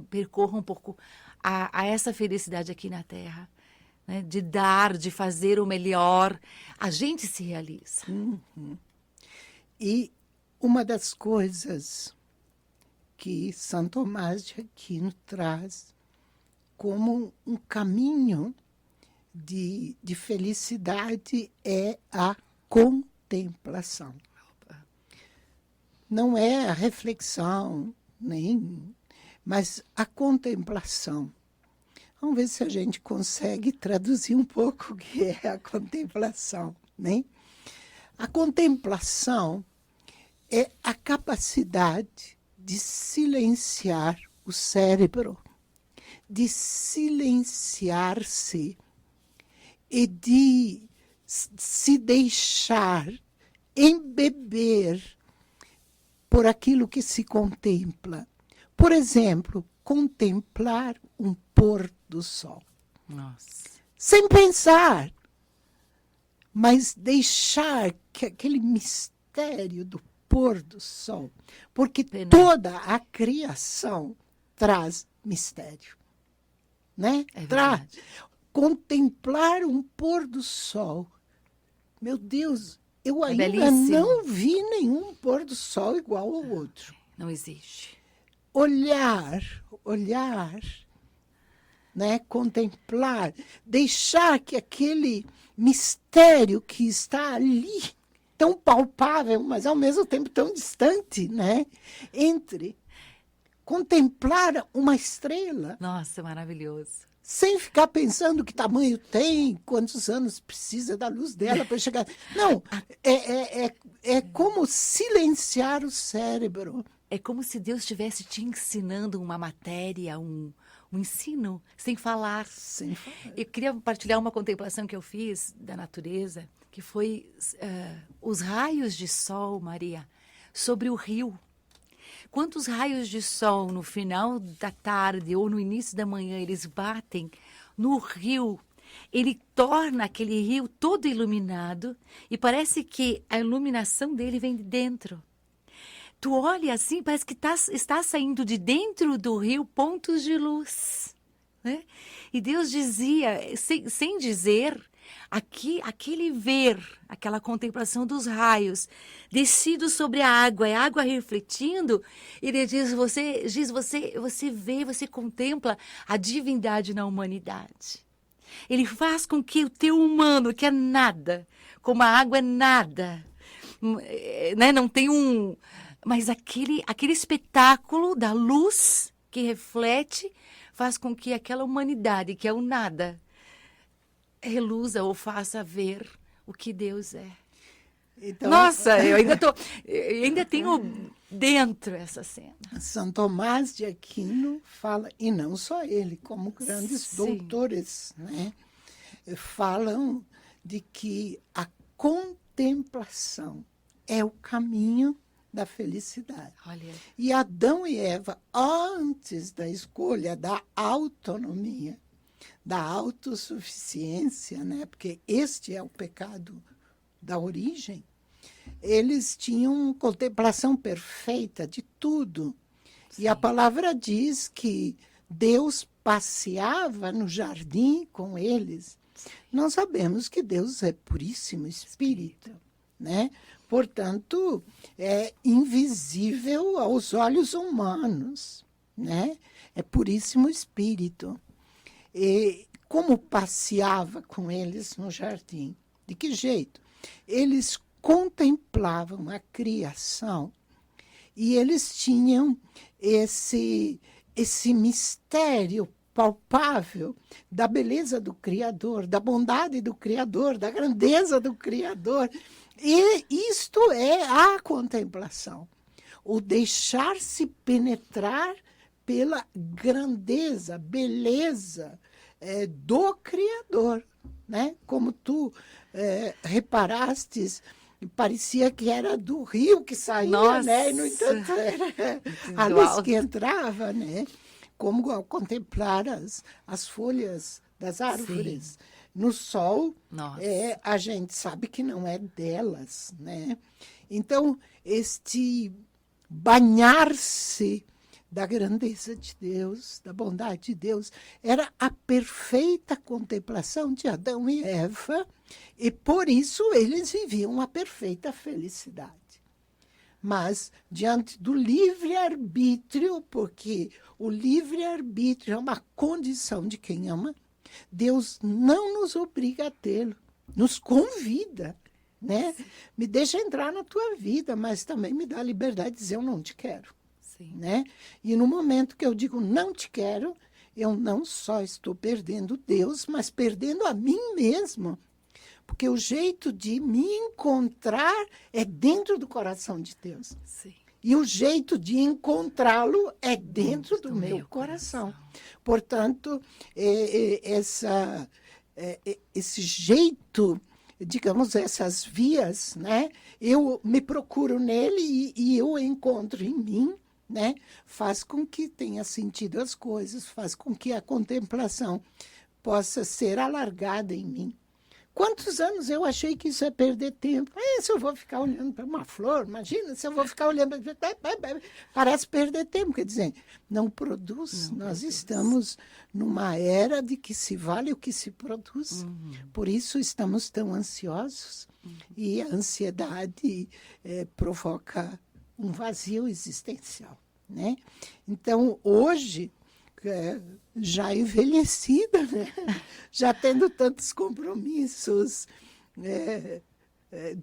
Speaker 1: percorra um pouco a essa felicidade aqui na Terra. Né? De dar, de fazer o melhor. A gente se realiza.
Speaker 2: Uhum. E uma das coisas que São Tomás de Aquino traz como um caminho de felicidade é a contemplação. Não é a reflexão, nem Mas a contemplação, vamos ver se a gente consegue traduzir um pouco o que é a contemplação, né? A contemplação é a capacidade de silenciar o cérebro, de silenciar-se e de se deixar embeber por aquilo que se contempla. Por exemplo, contemplar um pôr do sol.
Speaker 1: Nossa.
Speaker 2: Sem pensar, mas deixar que aquele mistério do pôr do sol, porque toda a criação traz mistério, né? Traz. Contemplar um pôr do sol. Meu Deus, eu ainda não vi nenhum pôr do sol igual ao outro.
Speaker 1: Não existe.
Speaker 2: Olhar, né? Contemplar, deixar que aquele mistério que está ali, tão palpável, mas ao mesmo tempo tão distante, né? Entre contemplar uma estrela.
Speaker 1: Nossa, maravilhoso.
Speaker 2: Sem ficar pensando que tamanho tem, quantos anos precisa da luz dela para chegar. Não, é como silenciar o cérebro.
Speaker 1: É como se Deus estivesse te ensinando uma matéria, um ensino, sem falar.
Speaker 2: Sem falar.
Speaker 1: Eu queria compartilhar uma contemplação que eu fiz da natureza, que foi os raios de sol, Maria, sobre o rio. Quantos raios de sol no final da tarde ou no início da manhã eles batem no rio, ele torna aquele rio todo iluminado e parece que a iluminação dele vem de dentro. Tu olha assim, parece que está saindo de dentro do rio pontos de luz, né? E Deus dizia, sem dizer, aquele ver, aquela contemplação dos raios descidos sobre a água refletindo, ele diz, você vê, você contempla a divindade na humanidade. Ele faz com que o teu humano, que é nada, como a água é nada, né? Não tem mas aquele espetáculo da luz que reflete faz com que aquela humanidade, que é o nada, reluza ou faça ver o que Deus é. Então, nossa, eu ainda tenho dentro essa cena.
Speaker 2: São Tomás de Aquino fala, e não só ele, como grandes doutores, né, falam de que a contemplação é o caminho da felicidade.
Speaker 1: Olha.
Speaker 2: E Adão e Eva, antes da escolha da autonomia, da autossuficiência, né? Porque este é o pecado da origem, eles tinham contemplação perfeita de tudo. Sim. E a palavra diz que Deus passeava no jardim com eles. Nós sabemos que Deus é puríssimo espírito, né? Portanto, é invisível aos olhos humanos, né? É puríssimo espírito. E como passeava com eles no jardim? De que jeito? Eles contemplavam a criação e eles tinham esse mistério palpável da beleza do Criador, da bondade do Criador, da grandeza do Criador. E isto é a contemplação, o deixar-se penetrar pela grandeza, beleza do Criador, né? Como tu reparastes, parecia que era do rio que saía, nossa, né? E, no entanto, era a luz que entrava, né? Como ao contemplar as folhas das árvores. Sim. No sol, a gente sabe que não é delas, né? Então, este banhar-se da grandeza de Deus, da bondade de Deus, era a perfeita contemplação de Adão e Eva, e por isso eles viviam a perfeita felicidade. Mas, diante do livre-arbítrio, porque o livre-arbítrio é uma condição de quem ama, Deus não nos obriga a tê-lo, nos convida, né? Me deixa entrar na tua vida, mas também me dá a liberdade de dizer eu não te quero.
Speaker 1: Sim.
Speaker 2: Né? E no momento que eu digo não te quero, eu não só estou perdendo Deus, mas perdendo a mim mesmo. Porque o jeito de me encontrar é dentro do coração de Deus.
Speaker 1: Sim.
Speaker 2: E o jeito de encontrá-lo é dentro do meu coração. Portanto, esse jeito, digamos, essas vias, né? Eu me procuro nele e eu encontro em mim, né? Faz com que tenha sentido as coisas, faz com que a contemplação possa ser alargada em mim. Quantos anos eu achei que isso é perder tempo? Se eu vou ficar olhando para uma flor, imagina, se eu vou ficar olhando para... Parece perder tempo, quer dizer, não produz. Nós estamos numa era de que se vale o que se produz. Por isso estamos tão ansiosos. E a ansiedade provoca um vazio existencial. Né? Então, hoje... já envelhecida, né? Já tendo tantos compromissos,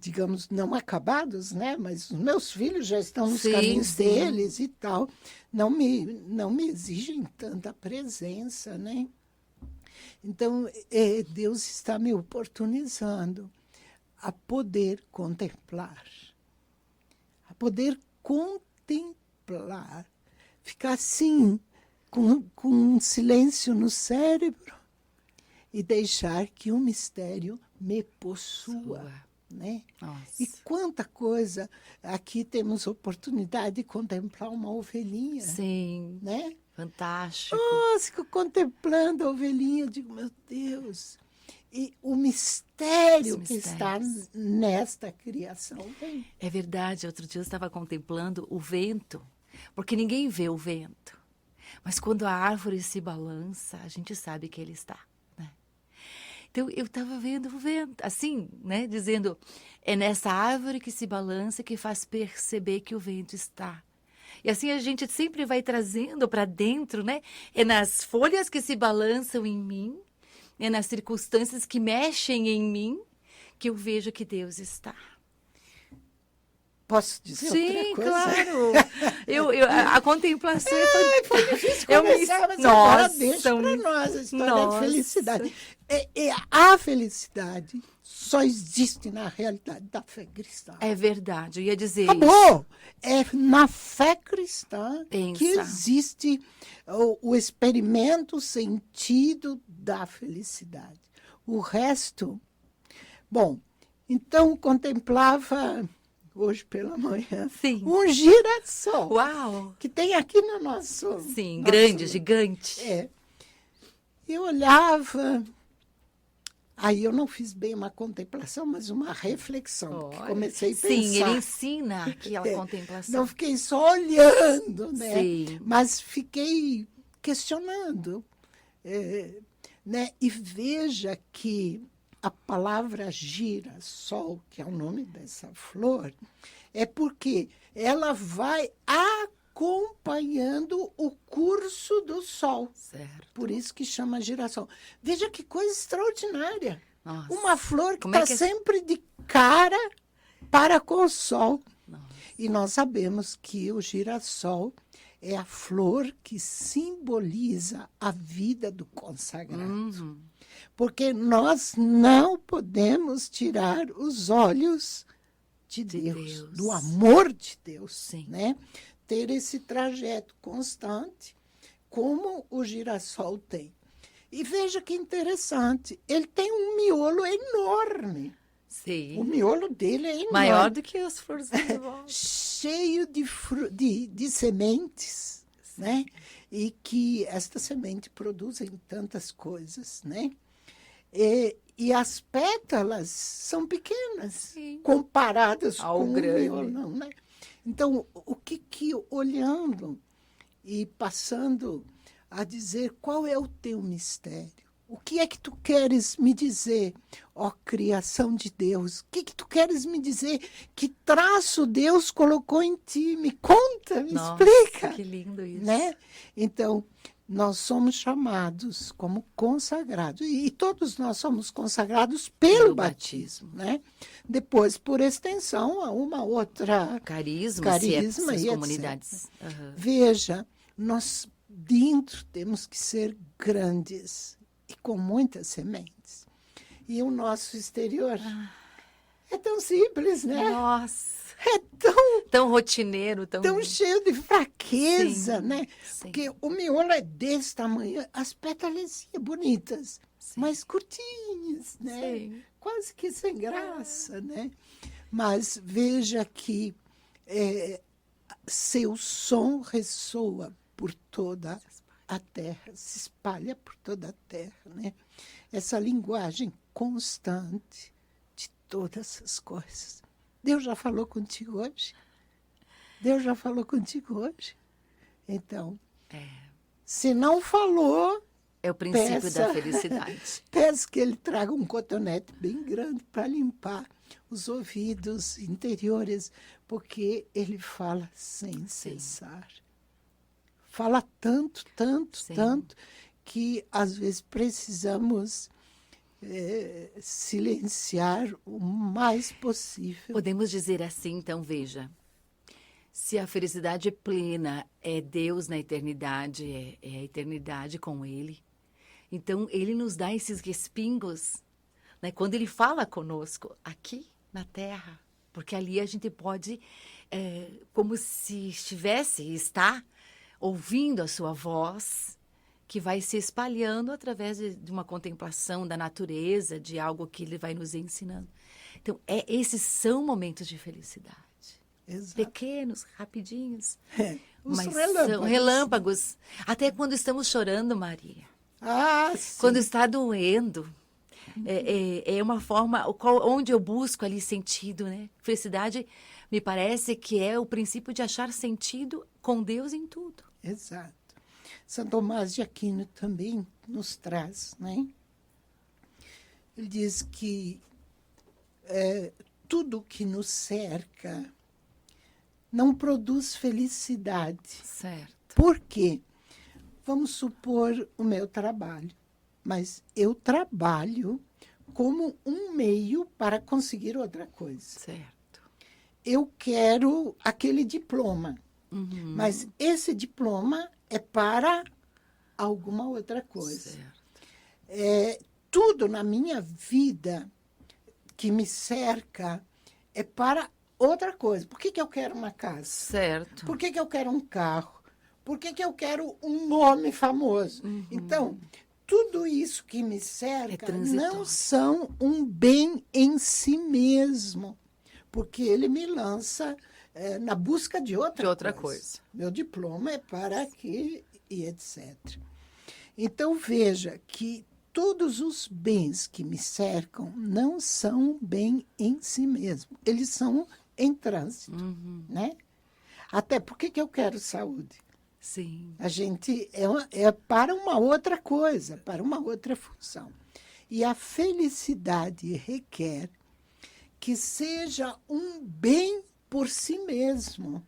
Speaker 2: digamos, não acabados, né? Mas os meus filhos já estão nos caminhos deles e tal. Não me exigem tanta presença, né? Então, Deus está me oportunizando a poder contemplar. A poder contemplar. Ficar assim... com um silêncio no cérebro e deixar que o mistério me possua. Né? E quanta coisa! Aqui temos oportunidade de contemplar uma ovelhinha.
Speaker 1: Sim,
Speaker 2: né?
Speaker 1: Fantástico.
Speaker 2: Nossa, contemplando a ovelhinha, eu digo, meu Deus! E o mistério que está nesta criação.
Speaker 1: É verdade, outro dia eu estava contemplando o vento, porque ninguém vê o vento. Mas quando a árvore se balança, a gente sabe que ele está, né? Então, eu estava vendo o vento, assim, né? Dizendo, é nessa árvore que se balança que faz perceber que o vento está. E assim a gente sempre vai trazendo para dentro, né? É nas folhas que se balançam em mim, é nas circunstâncias que mexem em mim, que eu vejo que Deus está.
Speaker 2: Posso dizer outra coisa?
Speaker 1: Claro. A contemplação
Speaker 2: foi difícil começar, mas agora deixa para nós a história de felicidade. A felicidade só existe na realidade da fé cristã.
Speaker 1: É verdade, eu ia dizer
Speaker 2: Acabou. É na fé cristã
Speaker 1: Pensa.
Speaker 2: que existe o experimento, o sentido da felicidade. O resto... Bom, então contemplava... hoje pela manhã,
Speaker 1: Sim.
Speaker 2: Um girassol.
Speaker 1: Uau!
Speaker 2: Que tem aqui no nosso...
Speaker 1: Sim, grande, gigante.
Speaker 2: Eu olhava, aí eu não fiz bem uma contemplação, mas uma reflexão, porque comecei a pensar.
Speaker 1: Sim, ele ensina aquela contemplação.
Speaker 2: Não fiquei só olhando, né?
Speaker 1: Sim.
Speaker 2: Mas fiquei questionando. Né? E veja que a palavra girassol, que é o nome dessa flor, é porque ela vai acompanhando o curso do sol.
Speaker 1: Certo.
Speaker 2: Por isso que chama girassol. Veja que coisa extraordinária.
Speaker 1: Nossa.
Speaker 2: Uma flor que está sempre de cara para com o sol.
Speaker 1: Nossa.
Speaker 2: E nós sabemos que o girassol é a flor que simboliza a vida do consagrado. Porque nós não podemos tirar os olhos de Deus, do amor de Deus.
Speaker 1: Sim.
Speaker 2: Né? Ter esse trajeto constante, como o girassol tem. E veja que interessante, ele tem um miolo enorme.
Speaker 1: Sim.
Speaker 2: O miolo dele é enorme.
Speaker 1: Maior do que as flores de volta.
Speaker 2: Cheio de sementes, né? E que esta semente produzem tantas coisas, né? E as pétalas são pequenas,
Speaker 1: Sim.
Speaker 2: comparadas
Speaker 1: ao
Speaker 2: com
Speaker 1: grande.
Speaker 2: o miolo, né? Então, o que olhando e passando a dizer qual é o teu mistério? O que é que tu queres me dizer, ó criação de Deus? O que tu queres me dizer? Que traço Deus colocou em ti? Me conta, me explica.
Speaker 1: Que lindo isso.
Speaker 2: Né? Então, nós somos chamados como consagrados. E todos nós somos consagrados pelo batismo, né? Depois, por extensão, a uma outra
Speaker 1: Carisma se é
Speaker 2: e
Speaker 1: essas
Speaker 2: etc.
Speaker 1: comunidades. Aham.
Speaker 2: Veja, nós dentro temos que ser grandes e com muitas sementes. E o nosso exterior é tão simples, né?
Speaker 1: Nossa,
Speaker 2: É
Speaker 1: tão rotineiro,
Speaker 2: tão cheio de fraqueza,
Speaker 1: Sim,
Speaker 2: né?
Speaker 1: sim.
Speaker 2: Porque o miolo é desse tamanho, as pétalas bonitas,
Speaker 1: Sim.
Speaker 2: mas curtinhas, né?
Speaker 1: Sim.
Speaker 2: Quase que sem graça, né? Mas veja que seu som ressoa por toda a terra, se espalha por toda a terra, né? Essa linguagem constante de todas as coisas. Deus já falou contigo hoje? Deus já falou contigo hoje? Então, se não falou,
Speaker 1: É o princípio
Speaker 2: peça,
Speaker 1: da felicidade.
Speaker 2: peça que ele traga um cotonete bem grande para limpar os ouvidos interiores, porque ele fala sem cessar. Fala tanto, tanto,
Speaker 1: Sim.
Speaker 2: tanto, que às vezes precisamos silenciar o mais possível.
Speaker 1: Podemos dizer assim, então, veja. Se a felicidade plena é Deus na eternidade, é a eternidade com Ele, então Ele nos dá esses respingos, né? Quando Ele fala conosco aqui na Terra, porque ali a gente pode, como se está ouvindo a sua voz, que vai se espalhando através de uma contemplação da natureza, de algo que Ele vai nos ensinando. Então, esses são momentos de felicidade.
Speaker 2: Exato.
Speaker 1: Pequenos, rapidinhos.
Speaker 2: Os
Speaker 1: Mas
Speaker 2: relâmpagos.
Speaker 1: são relâmpagos. Até quando estamos chorando, Maria.
Speaker 2: Ah, sim.
Speaker 1: Quando está doendo. É uma forma onde eu busco ali sentido, né? Felicidade me parece que é o princípio de achar sentido com Deus em tudo.
Speaker 2: Exato. São Tomás de Aquino também nos traz, né? Ele diz que tudo que nos cerca não produz felicidade.
Speaker 1: Certo.
Speaker 2: Por quê? Vamos supor o meu trabalho, mas eu trabalho como um meio para conseguir outra coisa.
Speaker 1: Certo.
Speaker 2: Eu quero aquele diploma,
Speaker 1: Uhum.
Speaker 2: mas esse diploma é para alguma outra coisa.
Speaker 1: Certo.
Speaker 2: Tudo na minha vida que me cerca é para outra coisa. Por que eu quero uma casa?
Speaker 1: Certo.
Speaker 2: Por que eu quero um carro? Por que eu quero um nome famoso? Então, tudo isso que me cerca não são um bem em si mesmo, porque ele me lança na busca de outra coisa. Meu diploma é para que e etc. Então, veja que todos os bens que me cercam não são bem em si mesmo. Eles são em trânsito, né? Até porque eu quero saúde.
Speaker 1: Sim.
Speaker 2: A gente é para uma outra coisa, para uma outra função. E a felicidade requer que seja um bem por si mesmo,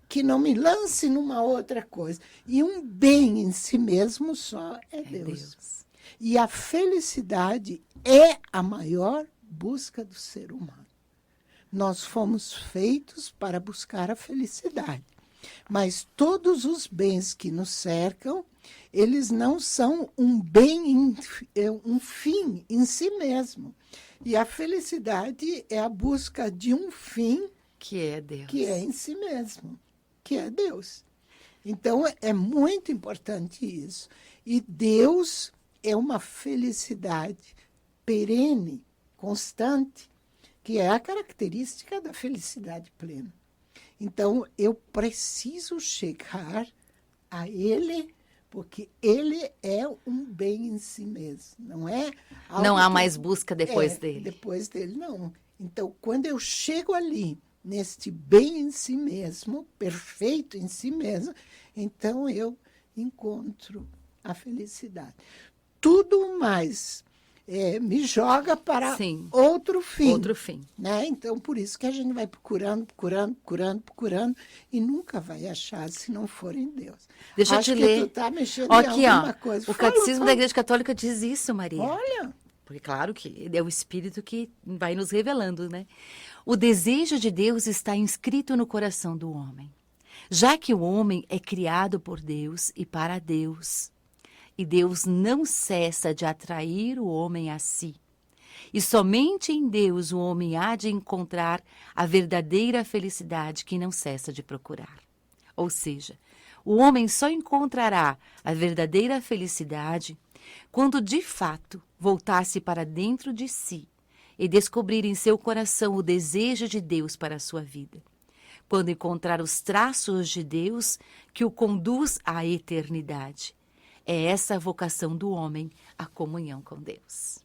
Speaker 2: que não me lance numa outra coisa. E um bem em si mesmo só é Deus. E a felicidade é a maior busca do ser humano. Nós fomos feitos para buscar a felicidade. Mas todos os bens que nos cercam, eles não são um bem, um fim em si mesmo. E a felicidade é a busca de um fim
Speaker 1: que é Deus,
Speaker 2: que é em si mesmo, que é Deus. Então, é muito importante isso. E Deus é uma felicidade perene, constante, que é a característica da felicidade plena. Então, eu preciso chegar a Ele, porque Ele é um bem em si mesmo. Não é algo
Speaker 1: não há mais busca depois dele.
Speaker 2: Depois dele, não. Então, quando eu chego ali, neste bem em si mesmo, perfeito em si mesmo, então eu encontro a felicidade. Tudo mais me joga para
Speaker 1: Sim.
Speaker 2: outro fim.
Speaker 1: Outro fim.
Speaker 2: Né? Então, por isso que a gente vai procurando, e nunca vai achar se não for em Deus.
Speaker 1: Deixa eu
Speaker 2: Acho
Speaker 1: te
Speaker 2: que
Speaker 1: ler.
Speaker 2: tu tá mexendo
Speaker 1: Ó,
Speaker 2: em
Speaker 1: aqui,
Speaker 2: alguma
Speaker 1: ó.
Speaker 2: coisa.
Speaker 1: O
Speaker 2: Fala,
Speaker 1: Catecismo da
Speaker 2: fala.
Speaker 1: Igreja Católica diz isso, Maria.
Speaker 2: Olha,
Speaker 1: Porque, claro que é o Espírito que vai nos revelando, né? O desejo de Deus está inscrito no coração do homem, já que o homem é criado por Deus e para Deus. E Deus não cessa de atrair o homem a si. E somente em Deus o homem há de encontrar a verdadeira felicidade que não cessa de procurar. Ou seja, o homem só encontrará a verdadeira felicidade quando de fato voltar-se para dentro de si e descobrir em seu coração o desejo de Deus para a sua vida. Quando encontrar os traços de Deus que o conduz à eternidade. É essa a vocação do homem, a comunhão com Deus.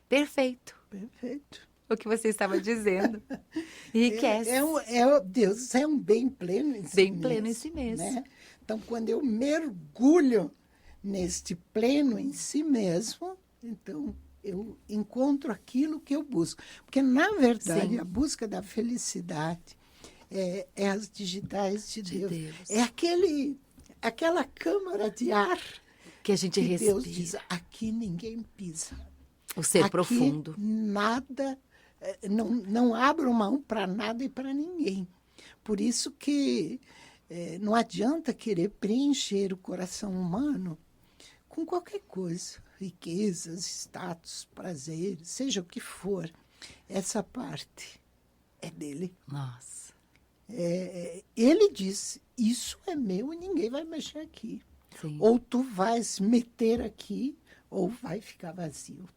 Speaker 1: Perfeito.
Speaker 2: perfeito.
Speaker 1: O que você estava dizendo. Enriquece.
Speaker 2: Deus é um bem pleno em si
Speaker 1: Bem
Speaker 2: mesmo.
Speaker 1: pleno em si mesmo.
Speaker 2: Né? Então, quando eu mergulho neste pleno em si mesmo, então eu encontro aquilo que eu busco. Porque, na verdade,
Speaker 1: Sim.
Speaker 2: a busca da felicidade é as digitais de Deus.
Speaker 1: Deus.
Speaker 2: É aquela câmara de ar
Speaker 1: Que a gente
Speaker 2: que
Speaker 1: respira.
Speaker 2: Deus diz, aqui ninguém pisa.
Speaker 1: O ser
Speaker 2: Aqui
Speaker 1: profundo.
Speaker 2: nada, não abro mão para nada e para ninguém. Por isso que não adianta querer preencher o coração humano com qualquer coisa, riquezas, status, prazer, seja o que for. Essa parte é dele.
Speaker 1: Nossa.
Speaker 2: Ele disse, isso é meu e ninguém vai mexer aqui.
Speaker 1: Sim.
Speaker 2: Ou tu vais meter aqui, ou vai ficar vazio.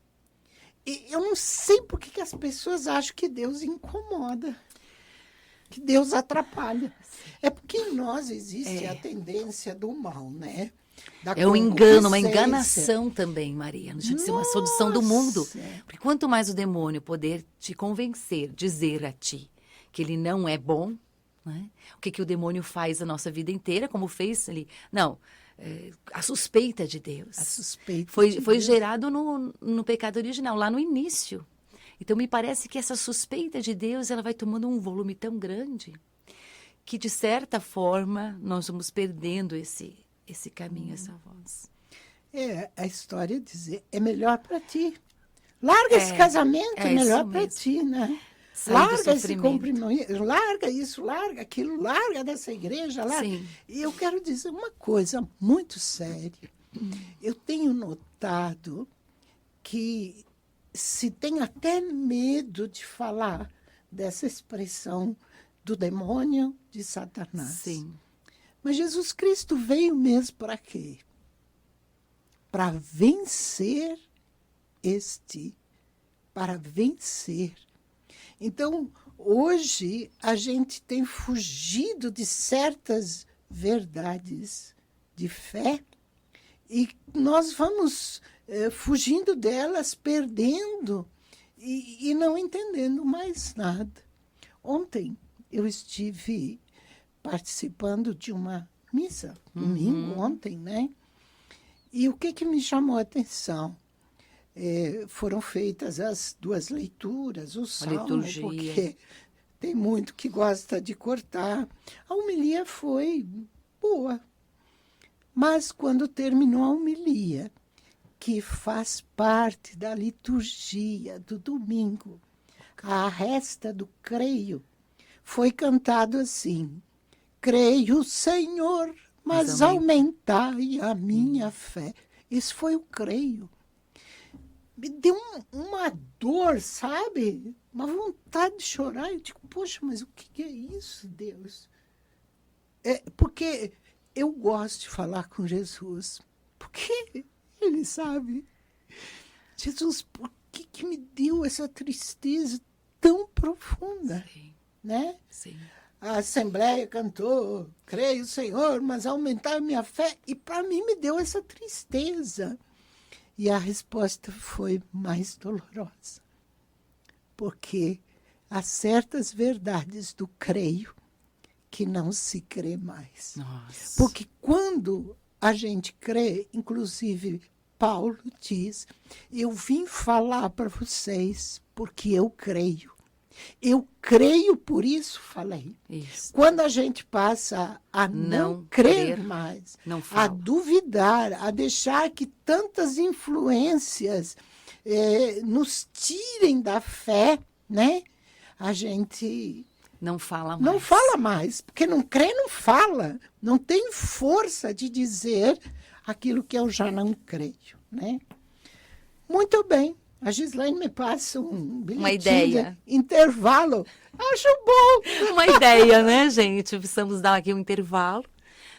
Speaker 2: E eu não sei por que as pessoas acham que Deus incomoda, que Deus atrapalha. É porque em nós existe a tendência do mal, né? Da
Speaker 1: É um engano, uma
Speaker 2: concupiscência.
Speaker 1: enganação também, Maria. Não deixa de ser uma solução do mundo.
Speaker 2: Nossa!
Speaker 1: Porque quanto mais o demônio poder te convencer, dizer a ti que ele não é bom, né? O que o demônio faz a nossa vida inteira, como fez ali? Não, a suspeita de Deus.
Speaker 2: A suspeita
Speaker 1: Foi
Speaker 2: de Deus.
Speaker 1: gerado no pecado original, lá no início. Então, me parece que essa suspeita de Deus ela vai tomando um volume tão grande que, de certa forma, nós vamos perdendo esse caminho, essa voz.
Speaker 2: A história dizer, é melhor para ti. Larga esse casamento, é melhor
Speaker 1: isso
Speaker 2: para
Speaker 1: mesmo.
Speaker 2: ti, né?
Speaker 1: Sair do
Speaker 2: Larga esse
Speaker 1: sofrimento.
Speaker 2: comprimento, larga isso, larga aquilo, larga dessa igreja, larga.
Speaker 1: Sim.
Speaker 2: E eu quero dizer uma coisa muito séria. Eu tenho notado que se tem até medo de falar dessa expressão do demônio de Satanás.
Speaker 1: Sim.
Speaker 2: Mas Jesus Cristo veio mesmo para quê? Para vencer para vencer. Então, hoje, a gente tem fugido de certas verdades de fé e nós vamos fugindo delas, perdendo e não entendendo mais nada. Ontem, eu estive participando de uma missa, domingo, ontem, né? E o que me chamou a atenção? Foram feitas as duas leituras, o salmo,
Speaker 1: liturgia.
Speaker 2: porque tem muito que gosta de cortar. A homilia foi boa, mas quando terminou a homilia, que faz parte da liturgia do domingo, a resta do creio, foi cantado assim: creio, Senhor, mas aumentai a minha fé. Isso foi o creio. Me deu uma dor, sabe? Uma vontade de chorar. Eu digo, poxa, mas o que é isso, Deus? Porque eu gosto de falar com Jesus. Porque ele sabe. Jesus, por que me deu essa tristeza tão profunda?
Speaker 1: Sim.
Speaker 2: Né?
Speaker 1: Sim.
Speaker 2: A Assembleia cantou, creio, Senhor, mas aumentar a minha fé. E para mim me deu essa tristeza. E a resposta foi mais dolorosa. Porque há certas verdades do creio que não se crê mais.
Speaker 1: Nossa.
Speaker 2: Porque quando a gente crê, inclusive Paulo diz, eu vim falar para vocês porque eu creio. Eu creio, por isso falei.
Speaker 1: Isso.
Speaker 2: Quando a gente passa a não crer mais,
Speaker 1: não
Speaker 2: a
Speaker 1: fala.
Speaker 2: duvidar, a deixar que tantas influências nos tirem da fé, né? A gente
Speaker 1: Não fala mais.
Speaker 2: não fala mais, porque não crê, não fala. Não tem força de dizer aquilo que eu já não creio, né? Muito bem. A Gislaine me passa um bilhetinho
Speaker 1: Uma ideia.
Speaker 2: de intervalo. Acho bom.
Speaker 1: Uma ideia, né, gente? Precisamos dar aqui um intervalo.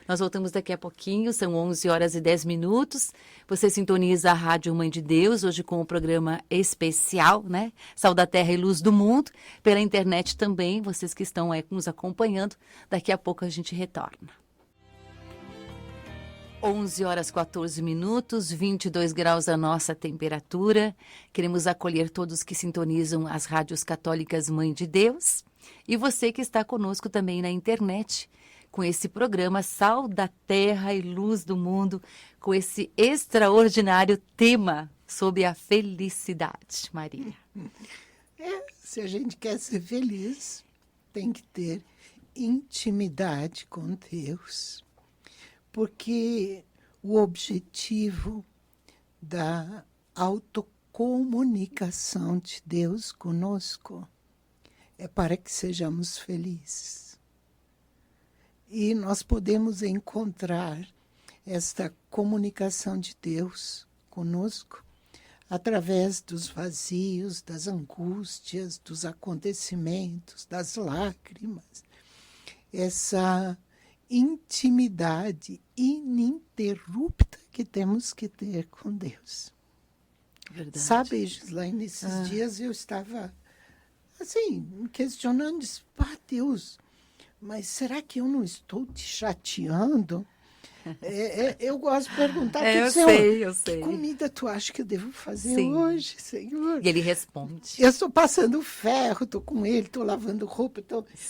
Speaker 1: Nós voltamos daqui a pouquinho, são 11h10. Você sintoniza a Rádio Mãe de Deus, hoje com o programa especial, né? Sal da Terra e Luz do Mundo. Pela internet também, vocês que estão aí nos acompanhando. Daqui a pouco a gente retorna. 11h14, 22 graus a nossa temperatura. Queremos acolher todos que sintonizam as rádios católicas Mãe de Deus. E você que está conosco também na internet, com esse programa Sal da Terra e Luz do Mundo, com esse extraordinário tema sobre a felicidade, Maria.
Speaker 2: Se a gente quer ser feliz, tem que ter intimidade com Deus. Porque o objetivo da autocomunicação de Deus conosco é para que sejamos felizes. E nós podemos encontrar esta comunicação de Deus conosco através dos vazios, das angústias, dos acontecimentos, das lágrimas. Essa intimidade ininterrupta que temos que ter com Deus.
Speaker 1: Verdade.
Speaker 2: Sabe, Gislaine, nesses dias eu estava, assim, me questionando, disse, Deus, mas será que eu não estou te chateando? Eu gosto de perguntar,
Speaker 1: eu
Speaker 2: Senhor,
Speaker 1: sei.
Speaker 2: que comida tu acha que eu devo fazer
Speaker 1: Sim.
Speaker 2: hoje, Senhor?
Speaker 1: E ele responde.
Speaker 2: Eu estou passando ferro, estou com ele, estou lavando roupa.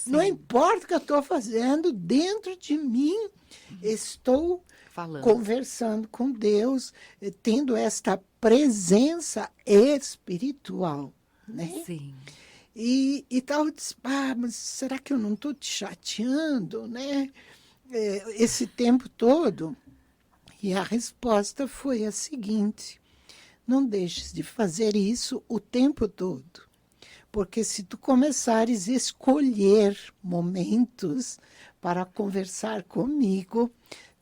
Speaker 2: Não importa o que eu estou fazendo, dentro de mim estou
Speaker 1: Falando.
Speaker 2: conversando com Deus, tendo esta presença espiritual. Né?
Speaker 1: Sim.
Speaker 2: E tal, disse, mas será que eu não estou te chateando, né? Esse tempo todo? E a resposta foi a seguinte: não deixes de fazer isso o tempo todo, porque se tu começares a escolher momentos para conversar comigo,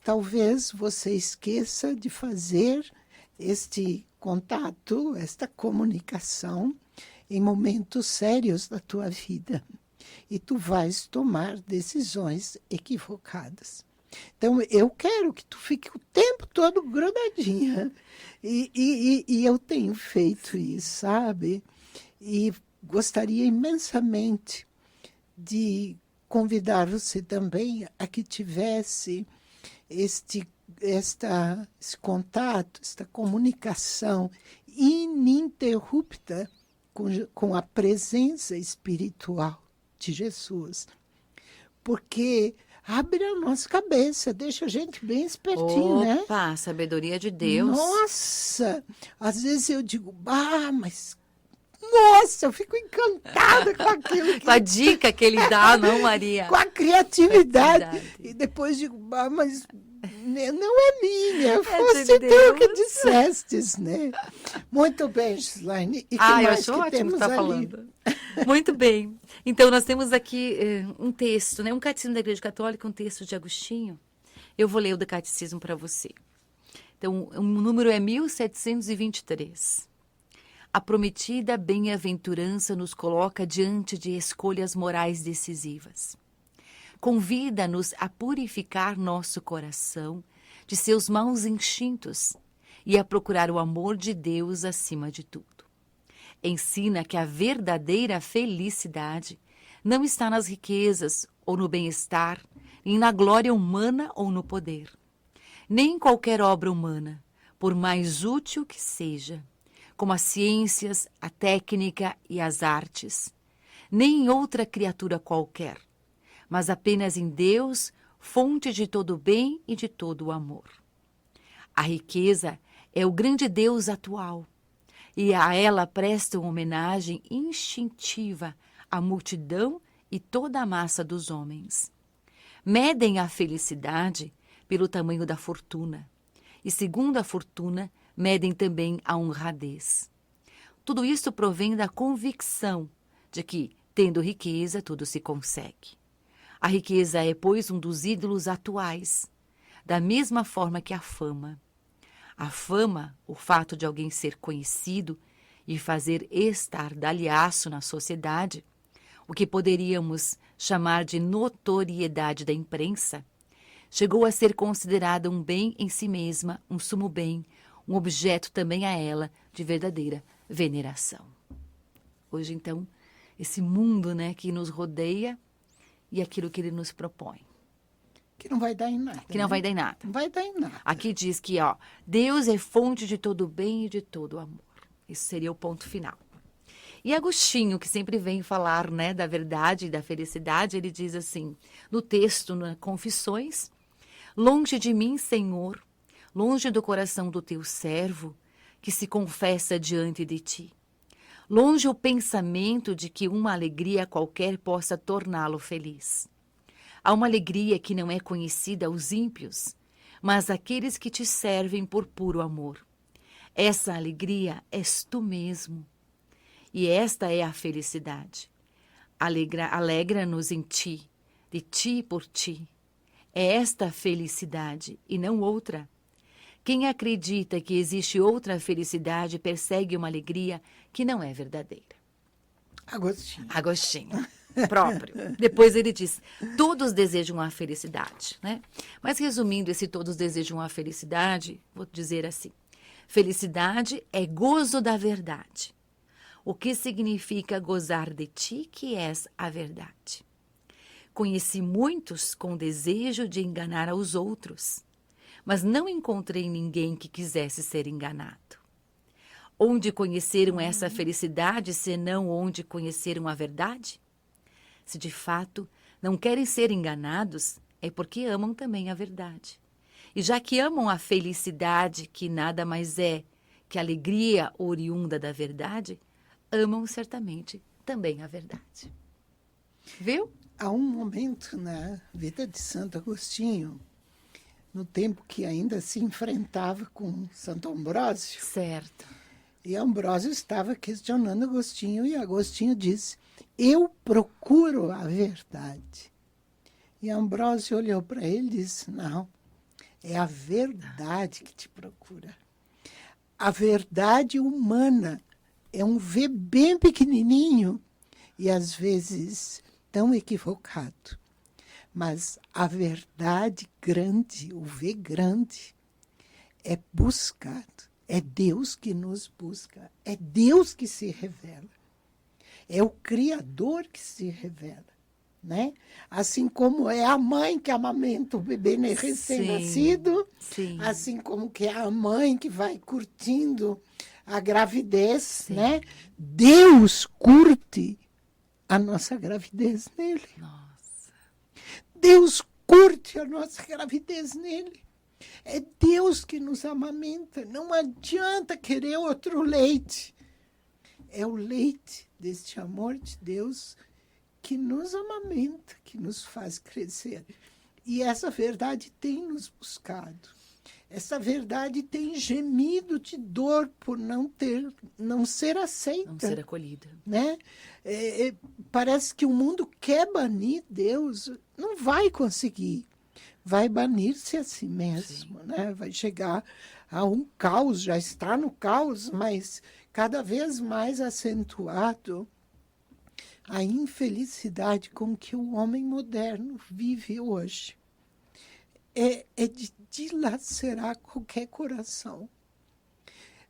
Speaker 2: talvez você esqueça de fazer este contato, esta comunicação em momentos sérios da tua vida. E tu vais tomar decisões equivocadas. Então, eu quero que tu fique o tempo todo grudadinha. E eu tenho feito isso, sabe? E gostaria imensamente de convidar você também a que tivesse esse contato, esta comunicação ininterrupta com a presença espiritual de Jesus. Porque abre a nossa cabeça, deixa a gente bem espertinho, né?
Speaker 1: Opa, sabedoria de Deus.
Speaker 2: Nossa! Às vezes eu digo, mas... Nossa, eu fico encantada com aquilo.
Speaker 1: Com a dica que ele dá, não, Maria?
Speaker 2: Com a criatividade. E depois digo, mas não é minha, fosse tu que dissestes, né? Muito bem, Gislaine. E que
Speaker 1: eu
Speaker 2: mais
Speaker 1: acho
Speaker 2: que
Speaker 1: ótimo
Speaker 2: temos
Speaker 1: estar
Speaker 2: ali?
Speaker 1: falando. Muito bem. Então, nós temos aqui um texto, né? Um catecismo da Igreja Católica, um texto de Agostinho. Eu vou ler o do catecismo para você. Então, o número é 1723. A prometida bem-aventurança nos coloca diante de escolhas morais decisivas. Convida-nos a purificar nosso coração de seus maus instintos e a procurar o amor de Deus acima de tudo. Ensina que a verdadeira felicidade não está nas riquezas ou no bem-estar, nem na glória humana ou no poder, nem em qualquer obra humana, por mais útil que seja, como as ciências, a técnica e as artes, nem em outra criatura qualquer, mas apenas em Deus, fonte de todo o bem e de todo o amor. A riqueza é o grande Deus atual, e a ela prestam homenagem instintiva a multidão e toda a massa dos homens. Medem a felicidade pelo tamanho da fortuna, e segundo a fortuna, medem também a honradez. Tudo isso provém da convicção de que, tendo riqueza, tudo se consegue. A riqueza é, pois, um dos ídolos atuais, da mesma forma que a fama. A fama, o fato de alguém ser conhecido e fazer estardalhaço na sociedade, o que poderíamos chamar de notoriedade da imprensa, chegou a ser considerada um bem em si mesma, um sumo bem, um objeto também a ela de verdadeira veneração. Hoje, então, esse mundo, né, que nos rodeia e aquilo que ele nos propõe.
Speaker 2: Que não vai dar em nada.
Speaker 1: Que não vai dar em nada.
Speaker 2: Não vai dar em nada.
Speaker 1: Aqui diz que, ó, Deus é fonte de todo bem e de todo amor. Isso seria o ponto final. E Agostinho, que sempre vem falar, né, da verdade e da felicidade, ele diz assim, no texto, na Confissões: longe de mim, Senhor, longe do coração do teu servo, que se confessa diante de ti. Longe o pensamento de que uma alegria qualquer possa torná-lo feliz. Há uma alegria que não é conhecida aos ímpios, mas àqueles que te servem por puro amor. Essa alegria és tu mesmo. E esta é a felicidade. Alegra-nos em ti, de ti e por ti. É esta a felicidade e não outra. Quem acredita que existe outra felicidade persegue uma alegria que não é verdadeira. Agostinho. Próprio. Depois ele diz, todos desejam a felicidade, né? Mas resumindo esse todos desejam a felicidade, vou dizer assim, felicidade é gozo da verdade, o que significa gozar de ti que és a verdade. Conheci muitos com desejo de enganar aos outros, mas não encontrei ninguém que quisesse ser enganado. Onde conheceram essa felicidade, senão onde conheceram a verdade? Se de fato não querem ser enganados, é porque amam também a verdade. E já que amam a felicidade, que nada mais é que a alegria oriunda da verdade, amam certamente também a verdade. Viu?
Speaker 2: Há um momento na vida de Santo Agostinho, no tempo que ainda se enfrentava com Santo Ambrósio.
Speaker 1: Certo.
Speaker 2: E Ambrósio estava questionando Agostinho, e Agostinho disse, eu procuro a verdade. E Ambrósio olhou para ele e disse, não, é a verdade que te procura. A verdade humana é um V bem pequenininho e às vezes tão equivocado. Mas a verdade grande, o V grande, é buscado. É Deus que nos busca. É Deus que se revela. É o Criador que se revela. Né? Assim como é a mãe que amamenta o bebê recém-nascido, assim como que é a mãe que vai curtindo a gravidez, né? Deus curte a nossa gravidez nele.
Speaker 1: Nossa.
Speaker 2: Deus curte a nossa gravidez nele. É Deus que nos amamenta. Não adianta querer outro leite. É o leite deste amor de Deus que nos amamenta, que nos faz crescer. E essa verdade tem nos buscado. Essa verdade tem gemido de dor por não ser aceita.
Speaker 1: Não ser acolhida.
Speaker 2: Né? Parece que o mundo quer banir Deus. Não vai conseguir. Vai banir-se a si mesmo. Né? Vai chegar a um caos, já está no caos, mas cada vez mais acentuado a infelicidade com que o homem moderno vive hoje. É de dilacerar qualquer coração.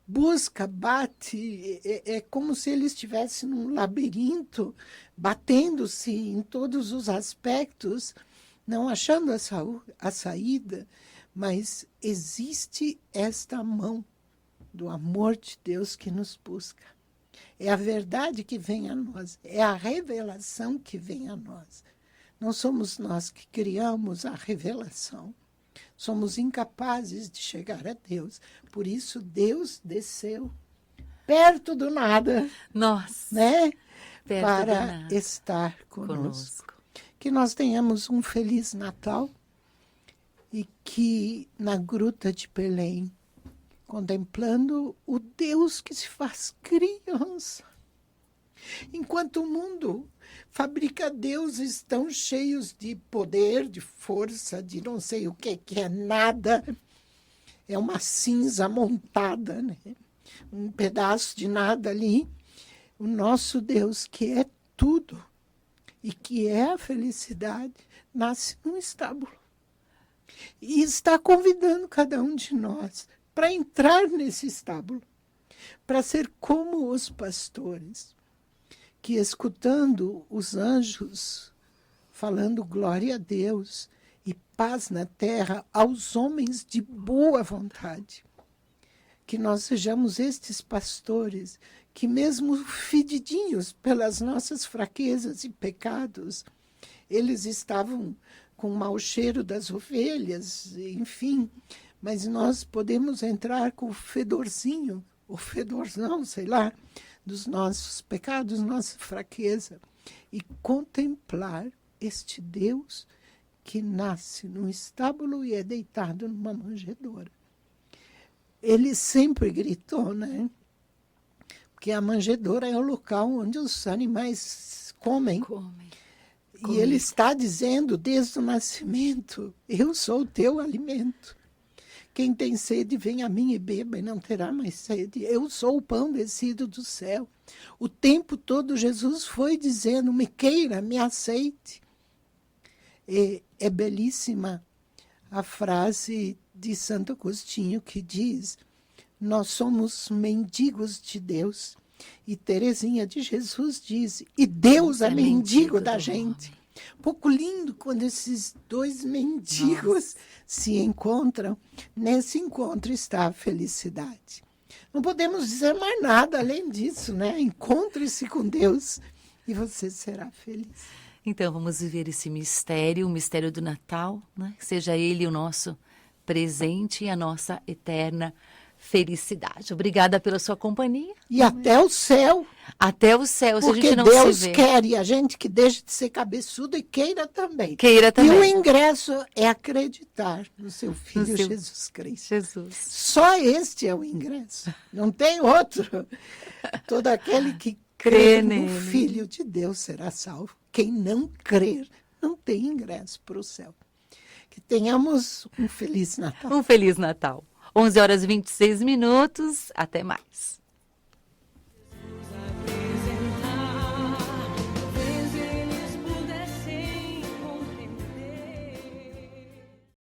Speaker 2: Busca, bate, é como se ele estivesse num labirinto, batendo-se em todos os aspectos, não achando a saída, mas existe esta mão do amor de Deus que nos busca. É a verdade que vem a nós, é a revelação que vem a nós. Não somos nós que criamos a revelação. somos incapazes de chegar a Deus. Por isso, Deus desceu perto do nada,
Speaker 1: Nossa,
Speaker 2: né?
Speaker 1: perto do
Speaker 2: Para
Speaker 1: nada.
Speaker 2: estar conosco.
Speaker 1: Conosco.
Speaker 2: Que nós tenhamos um feliz Natal e que na Gruta de Belém, contemplando o Deus que se faz criança, enquanto o mundo fabrica deuses tão cheios de poder, de força, de não sei o que é nada, é uma cinza montada, né? Um pedaço de nada ali. O nosso Deus, que é tudo e que é a felicidade, nasce num estábulo. E está convidando cada um de nós para entrar nesse estábulo, para ser como os pastores, que escutando os anjos falando glória a Deus e paz na terra aos homens de boa vontade, que nós sejamos estes pastores que, mesmo fedidinhos pelas nossas fraquezas e pecados, eles estavam com o mau cheiro das ovelhas, enfim, mas nós podemos entrar com o fedorzinho, o fedorzão, sei lá, dos nossos pecados, nossa fraqueza, e contemplar este Deus que nasce num estábulo e é deitado numa manjedoura. Ele sempre gritou, né? Porque a manjedoura é o local onde os animais comem. E ele está dizendo desde o nascimento, eu sou o teu alimento. Quem tem sede, vem a mim e beba, e não terá mais sede. Eu sou o pão descido do céu. O tempo todo Jesus foi dizendo, me queira, me aceite. E é belíssima a frase de Santo Agostinho que diz, nós somos mendigos de Deus. E Teresinha de Jesus diz, e Deus é mendigo da gente. Pouco lindo quando esses dois mendigos se encontram. Nesse encontro está a felicidade. Não podemos dizer mais nada além disso, né? Encontre-se com Deus e você será feliz.
Speaker 1: Então, vamos viver esse mistério, o mistério do Natal, né? Seja ele o nosso presente e a nossa eterna felicidade. Obrigada pela sua companhia.
Speaker 2: E até o céu.
Speaker 1: Até o céu, se a
Speaker 2: Porque
Speaker 1: gente não
Speaker 2: Deus
Speaker 1: se vê.
Speaker 2: quer e a gente que deixe de ser cabeçudo e queira também.
Speaker 1: Queira também.
Speaker 2: E o ingresso é acreditar no seu Filho
Speaker 1: No seu
Speaker 2: Jesus Cristo.
Speaker 1: Jesus.
Speaker 2: Só este é o ingresso. Não tem outro. Todo aquele que
Speaker 1: Crê
Speaker 2: crê no
Speaker 1: nele.
Speaker 2: Filho de Deus será salvo. Quem não crer não tem ingresso para o céu. Que tenhamos um Feliz Natal.
Speaker 1: Um Feliz Natal. 11h26. Até mais.